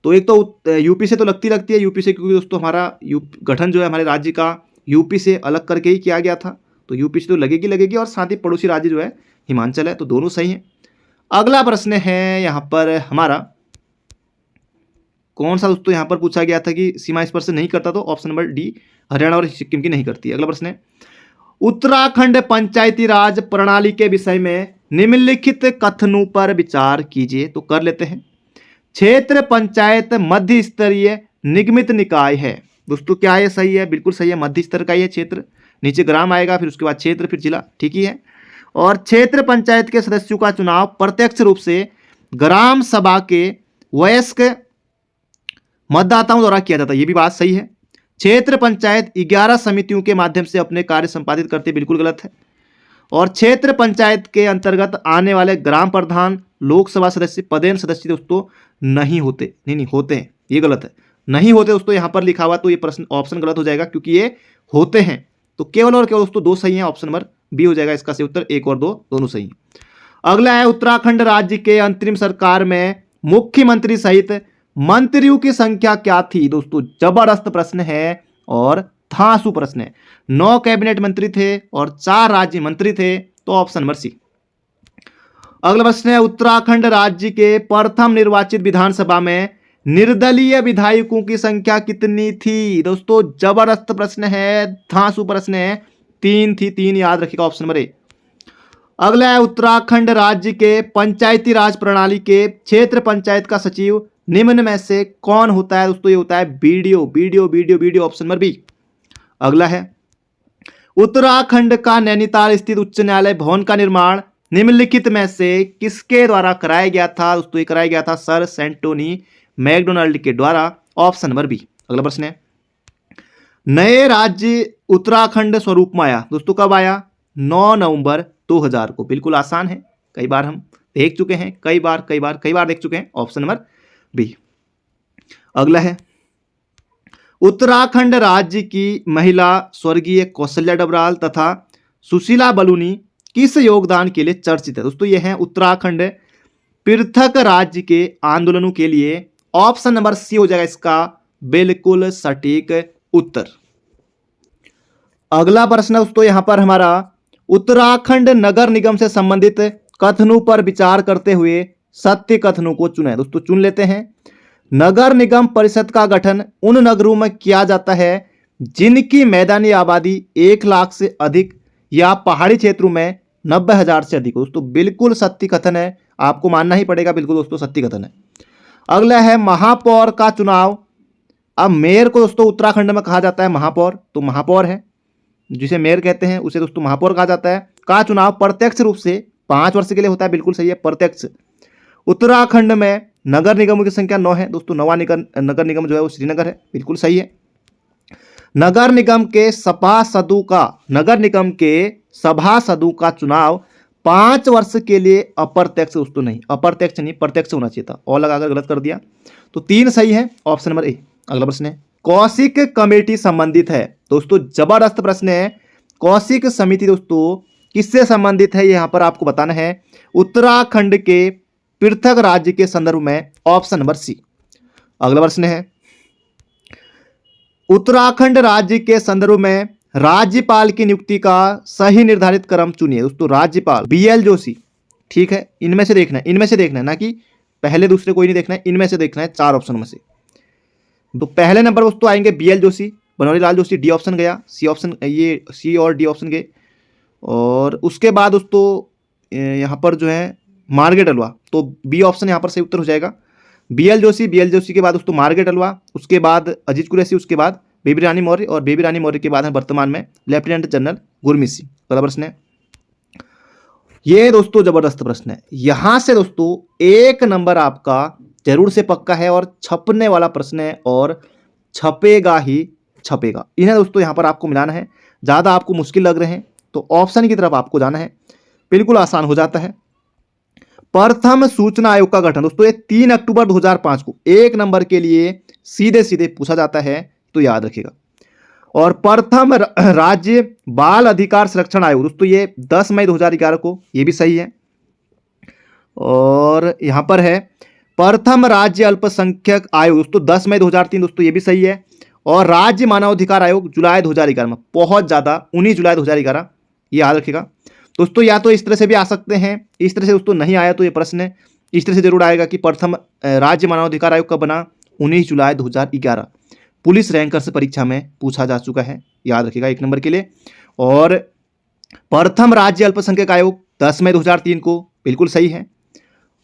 तो एक तो यूपी से तो लगती है, यूपी से, क्योंकि दोस्तों हमारा गठन जो है हमारे राज्य का यूपी से अलग करके ही किया गया था, तो यूपी से तो लगेगी, और साथ ही पड़ोसी राज्य जो है हिमाचल है, तो दोनों सही हैं। अगला प्रश्न है यहाँ पर हमारा, कौन सा दोस्तों यहाँ पर पूछा गया था कि सीमा स्पर्श नहीं करता, तो ऑप्शन नंबर डी, हरियाणा और सिक्किम की नहीं करती। अगला प्रश्न है, उत्तराखंड पंचायती राज प्रणाली के विषय में निम्नलिखित कथनों पर विचार कीजिए। तो कर लेते हैं। क्षेत्र पंचायत मध्य स्तरीय निगमित निकाय है। दोस्तों क्या ये सही है? बिल्कुल सही है, मध्य स्तर का ये क्षेत्र, नीचे ग्राम आएगा, फिर उसके बाद क्षेत्र, फिर जिला, ठीक ही है। और क्षेत्र पंचायत के सदस्यों का चुनाव प्रत्यक्ष रूप से ग्राम सभा के वयस्क मतदाताओं द्वारा किया जाता है, ये भी बात सही है। क्षेत्र पंचायत 11 समितियों के माध्यम से अपने कार्य संपादित करते, बिल्कुल गलत है। और क्षेत्र पंचायत के अंतर्गत आने वाले ग्राम प्रधान लोकसभा सदस्य पदेन सदस्य दोस्तों नहीं होते, नहीं होते हैं, ये गलत है, नहीं होते दोस्तों, यहाँ पर लिखा हुआ, तो ये प्रश्न ऑप्शन गलत हो जाएगा, क्योंकि ये होते हैं। तो केवल और केवल दोस्तों 2 सही हैं, ऑप्शन नंबर बी हो जाएगा इसका सही उत्तर, 1 और 2 दोनों सही हैं। अगला है, उत्तराखंड राज्य के अंतरिम सरकार में मुख्यमंत्री सहित मंत्रियों की संख्या क्या थी? दोस्तों जबरदस्त प्रश्न है और धांसू प्रश्न है। 9 कैबिनेट मंत्री थे और 4 राज्य मंत्री थे, तो ऑप्शन नंबर सी। अगला प्रश्न है, उत्तराखंड राज्य के प्रथम निर्वाचित विधानसभा में निर्दलीय विधायकों की संख्या कितनी थी? दोस्तों जबरदस्त प्रश्न है, धांसू प्रश्न है, 3 थी, 3 याद रखिएगा, ऑप्शन नंबर ए। अगला है, उत्तराखंड राज्य के पंचायती राज प्रणाली के क्षेत्र पंचायत का सचिव निम्न में से कौन होता है? दोस्तों ये होता है बीडीओ, ऑप्शन नंबर बी। अगला है, उत्तराखंड का नैनीताल स्थित उच्च न्यायालय भवन का निर्माण निम्नलिखित में से किसके द्वारा कराया गया था? दोस्तों ये कराया गया था सर सेंटोनी मैकडोनाल्ड के द्वारा, ऑप्शन नंबर बी। अगला प्रश्न है, नए राज्य उत्तराखंड स्वरूप में आया। दोस्तों कब आया? 9 नवंबर 2000 को। बिल्कुल आसान है, कई बार हम देख चुके हैं, कई बार देख चुके हैं, ऑप्शन नंबर बी। अगला है, उत्तराखंड राज्य की महिला स्वर्गीय कौशल्या डबराल तथा सुशीला बलूनी किस योगदान के लिए चर्चित है? दोस्तों ये हैं उत्तराखंड पृथक राज्य के आंदोलनों के लिए, ऑप्शन नंबर सी हो जाएगा इसका बिल्कुल सटीक उत्तर। अगला प्रश्न दोस्तों यहां पर हमारा, उत्तराखंड नगर निगम से संबंधित कथनों पर विचार करते हुए सत्य कथनों को चुने। दोस्तों चुन लेते हैं। नगर निगम परिषद का गठन उन नगरों में किया जाता है जिनकी मैदानी आबादी 1 लाख से अधिक या पहाड़ी क्षेत्रों में 90,000 से अधिक हो। दोस्तों बिल्कुल सत्य कथन है, आपको मानना ही पड़ेगा, बिल्कुल दोस्तों सत्य कथन है। अगला है, महापौर का चुनाव। अब मेयर को दोस्तों उत्तराखंड में कहा जाता है महापौर, तो महापौर है जिसे मेयर कहते हैं, उसे दोस्तों महापौर कहा जाता है। का चुनाव प्रत्यक्ष रूप से 5 वर्ष के लिए होता है, बिल्कुल सही है, प्रत्यक्ष। उत्तराखंड में नगर निगमों की संख्या 9 है। दोस्तों नवा नगर निगम जो है वो श्रीनगर है, बिल्कुल सही है। नगर निगम के सभासदों का चुनाव 5 वर्ष के लिए अप्रत्यक्ष, दोस्तों नहीं अप्रत्यक्ष नहीं, प्रत्यक्ष होना चाहिए था, और लगाकर गलत कर दिया, तो 3 सही है, ऑप्शन नंबर ए। अगला प्रश्न है, कौशिक कमेटी संबंधित है। दोस्तों जबरदस्त प्रश्न है, कौशिक समिति दोस्तों किससे संबंधित है, यहां पर आपको बताना है। उत्तराखंड के पृथक राज्य के संदर्भ में, ऑप्शन नंबर सी। अगला प्रश्न है, उत्तराखंड राज्य के संदर्भ में राज्यपाल की नियुक्ति का सही निर्धारित क्रम चुनिए। दोस्तों राज्यपाल बीएल जोशी, ठीक है, इनमें से देखना है, ना कि पहले दूसरे कोई नहीं देखना है, इनमें से देखना है 4 ऑप्शन में से। तो पहले नंबर दोस्तों आएंगे BL Joshi, Banwari Lal Joshi, D option गया, सी ऑप्शन, ये सी और डी ऑप्शन गए। और उसके बाद दोस्तों यहाँ पर जो है मार्गरेट अलवा, तो बी ऑप्शन यहाँ पर सही उत्तर हो जाएगा। बीएल जोशी के बाद दोस्तों मार्गरेट अलवा, उसके बाद अजीत कुरैशी, उसके बाद बेबी रानी मौर्य, और बेबी रानी मौर्य के बाद है वर्तमान में लेफ्टिनेंट जनरल गुरमीत सिंह। अगला प्रश्न है, ये दोस्तों जबरदस्त प्रश्न है, यहां से दोस्तों 1 नंबर आपका जरूर से पक्का है और छपने वाला प्रश्न है और छपेगा ही छपेगा। इन्हें दोस्तों यहाँ पर आपको मिलाना है। ज़्यादा आपको मुश्किल लग रहे हैं तो ऑप्शन की तरफ आपको जाना है, बिल्कुल आसान हो जाता है। प्रथम सूचना आयोग का गठन दोस्तों ये 3 अक्टूबर 2005 को 1 नंबर के लिए सीधे सीधे पूछा जाता है, तो याद रखिएगा। और प्रथम राज्य बाल अधिकार संरक्षण आयोग दोस्तों ये 10 मई 2011 को, ये भी सही है। और यहाँ पर है प्रथम राज्य अल्पसंख्यक आयोग दोस्तों 10 मई 2003 दोस्तों, ये भी सही है। और राज्य मानवाधिकार आयोग जुलाई 2011 में, बहुत ज़्यादा 19 जुलाई 2011, ये याद रखिएगा दोस्तों। या तो इस तरह से भी आ सकते हैं, इस तरह से दोस्तों नहीं आया तो ये प्रश्न इस तरह से जरूर आएगा कि प्रथम राज्य मानवाधिकार आयोग कब बना, 19 जुलाई 2011, पुलिस रैंकर से परीक्षा में पूछा जा चुका है, याद रखिएगा 1 नंबर के लिए। और प्रथम राज्य अल्पसंख्यक आयोग 10 मई 2003 को, बिल्कुल सही है।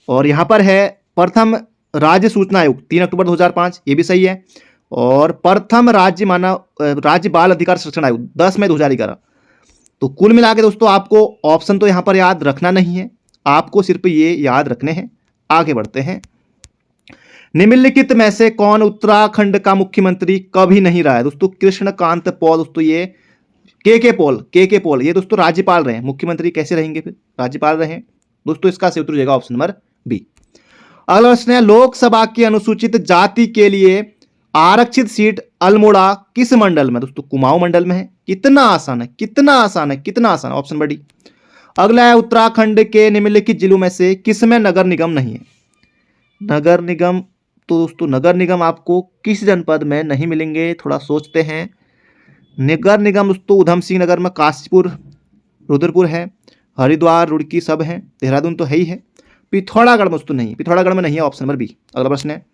और यहाँ पर है प्रथम राज्य सूचना आयोग 3 अक्टूबर 2005, ये भी सही है। और प्रथम राज्य बाल अधिकार संरक्षण आयोग 10 मई 2011। तो कुल मिला के दोस्तों आपको ऑप्शन तो यहाँ पर याद रखना नहीं है, आपको सिर्फ ये याद रखने हैं। आगे बढ़ते हैं। निम्नलिखित में से कौन उत्तराखंड का मुख्यमंत्री कभी नहीं रहा है दोस्तों? कृष्णकांत पॉल दोस्तों, ये के पॉल ये दोस्तों राज्यपाल रहे हैं। मुख्यमंत्री कैसे रहेंगे फिर? राज्यपाल रहे हैं दोस्तों। इसका सही उत्तर हो जाएगा ऑप्शन नंबर बी। अगला प्रश्न है, लोकसभा की अनुसूचित जाति के लिए आरक्षित सीट अल्मोड़ा किस मंडल में दोस्तों? कुमाऊं मंडल में है। कितना आसान है, कितना आसान है, कितना आसान, ऑप्शन नंबर डी। अगला है, उत्तराखंड के निम्नलिखित जिलों में से किसमें नगर निगम नहीं है? नगर निगम तो दोस्तों नगर निगम आपको किस जनपद में नहीं मिलेंगे, थोड़ा सोचते हैं। नगर निगम दोस्तों उधम सिंह नगर में, काशीपुर, रुद्रपुर है, हरिद्वार, रुड़की सब हैं, देहरादून तो है ही है। पिथौरागढ़ में दोस्तों नहीं, पिथौरागढ़ में नहीं है, ऑप्शन नंबर बी। अगला प्रश्न है,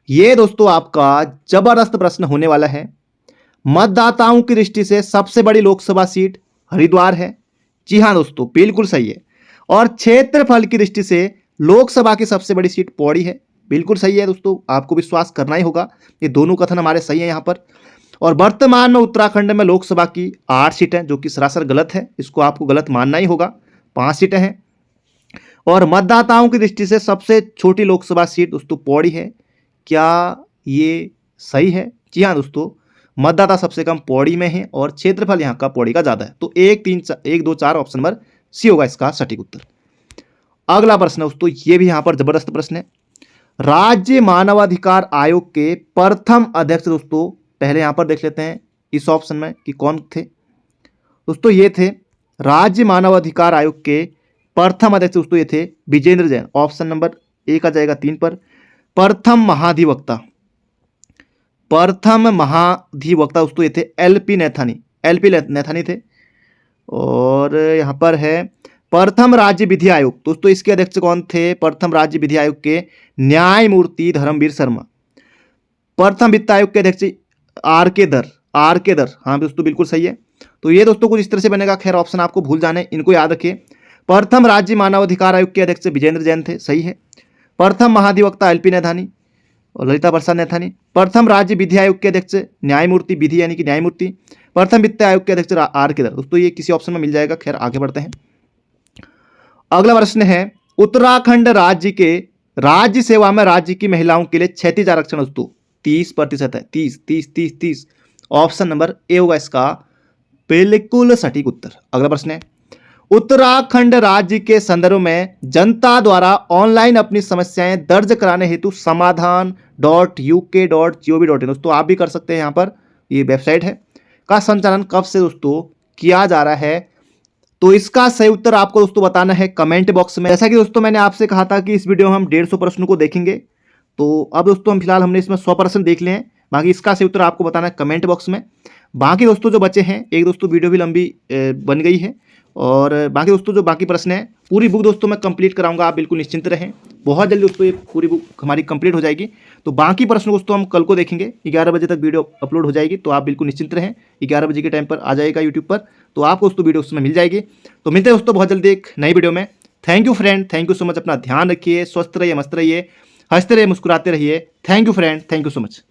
ये दोस्तों आपका जबरदस्त प्रश्न होने वाला है। मतदाताओं की दृष्टि से सबसे बड़ी लोकसभा सीट हरिद्वार है। जी हाँ दोस्तों, बिल्कुल सही है। और क्षेत्रफल की दृष्टि से लोकसभा की सबसे बड़ी सीट पौड़ी है। बिल्कुल सही है दोस्तों, आपको विश्वास करना ही होगा, ये दोनों कथन हमारे सही हैं यहाँ पर। और वर्तमान में उत्तराखंड में लोकसभा की 8 सीटें, जो कि सरासर गलत है, इसको आपको गलत मानना ही होगा। 5 सीटें हैं। और मतदाताओं की दृष्टि से सबसे छोटी लोकसभा सीट दोस्तों पौड़ी है। क्या ये सही है? जी हाँ दोस्तों, मतदाता सबसे कम पौड़ी में है और क्षेत्रफल यहाँ का पौड़ी का ज़्यादा है। तो 1, 2, 4 ऑप्शन नंबर सी होगा इसका सटीक उत्तर। अगला प्रश्न दोस्तों, ये भी यहाँ पर जबरदस्त प्रश्न है। राज्य मानवाधिकार आयोग के प्रथम अध्यक्ष दोस्तों, पहले यहाँ पर देख लेते हैं इस ऑप्शन में कि कौन थे दोस्तों। ये थे राज्य मानवाधिकार आयोग के प्रथम अध्यक्ष दोस्तों, ये थे Vijender Jain. Option number A का जाएगा 3 पर। प्रथम महाधिवक्ता दोस्तों, ये थे एलपी नैथानी थे। और यहाँ पर है प्रथम राज्य विधि आयोग दोस्तों, इसके अध्यक्ष कौन थे? प्रथम राज्य विधि आयोग के न्यायमूर्ति धर्मवीर शर्मा। प्रथम वित्त आयोग के अध्यक्ष आर के दर, हाँ दोस्तों बिल्कुल सही है। तो ये दोस्तों कुछ इस तरह से बनेगा। खैर ऑप्शन आपको भूल जाने, इनको याद रखिए। प्रथम राज्य मानवाधिकार आयोग के अध्यक्ष विजेंद्र जैन थे, सही है। प्रथम महाधिवक्ता एलपी नैथानी और ललिता प्रसाद नैथानी। प्रथम राज्य विधि आयोग के अध्यक्ष न्यायमूर्ति, विधि यानी कि न्यायमूर्ति। प्रथम वित्त आयोग के अध्यक्ष आर के दर दोस्तों, ये किसी ऑप्शन में मिल जाएगा। खैर आगे बढ़ते हैं। अगला प्रश्न है, उत्तराखंड राज्य के राज्य सेवा में राज्य की महिलाओं के लिए क्षैतिज आरक्षण दोस्तों 30% है। 30। ऑप्शन नंबर ए होगा इसका बिल्कुल सटीक उत्तर। अगला प्रश्न है, उत्तराखंड राज्य के संदर्भ में जनता द्वारा ऑनलाइन अपनी समस्याएं दर्ज कराने हेतु समाधान.uk.gov.in दोस्तों आप भी कर सकते हैं, यहाँ पर ये वेबसाइट है, का संचालन कब से दोस्तों किया जा रहा है? तो इसका सही उत्तर आपको दोस्तों बताना है कमेंट बॉक्स में। जैसा कि दोस्तों मैंने आपसे कहा था कि इस वीडियो में हम 150 प्रश्नों को देखेंगे, तो अब दोस्तों हम फिलहाल हमने इसमें 100% देख लिए हैं। बाकी इसका सही उत्तर आपको बताना है कमेंट बॉक्स में। बाकी दोस्तों जो बचे हैं, एक दोस्तों वीडियो भी लंबी बन गई है, और बाकी दोस्तों जो बाकी प्रश्न हैं पूरी बुक दोस्तों मैं कंप्लीट कराऊंगा, आप बिल्कुल निश्चिंत रहें। बहुत जल्दी दोस्तों ये पूरी बुक हमारी कंप्लीट हो जाएगी। तो बाकी प्रश्न दोस्तों हम कल को देखेंगे, 11 बजे तक वीडियो अपलोड हो जाएगी, तो आप बिल्कुल निश्चिंत रहें। 11 बजे के टाइम पर आ जाएगा यूट्यूब पर, तो आपको दोस्तों वीडियो उसमें मिल जाएगी। तो मिलते हैं दोस्तों बहुत जल्दी एक नई वीडियो में। Thank you friend, thank you so much. अपना ध्यान रखिए, स्वस्थ रहिए, मस्त रहिए, हंसते रहिए, मुस्कुराते रहिए। Thank you friend, thank you so much.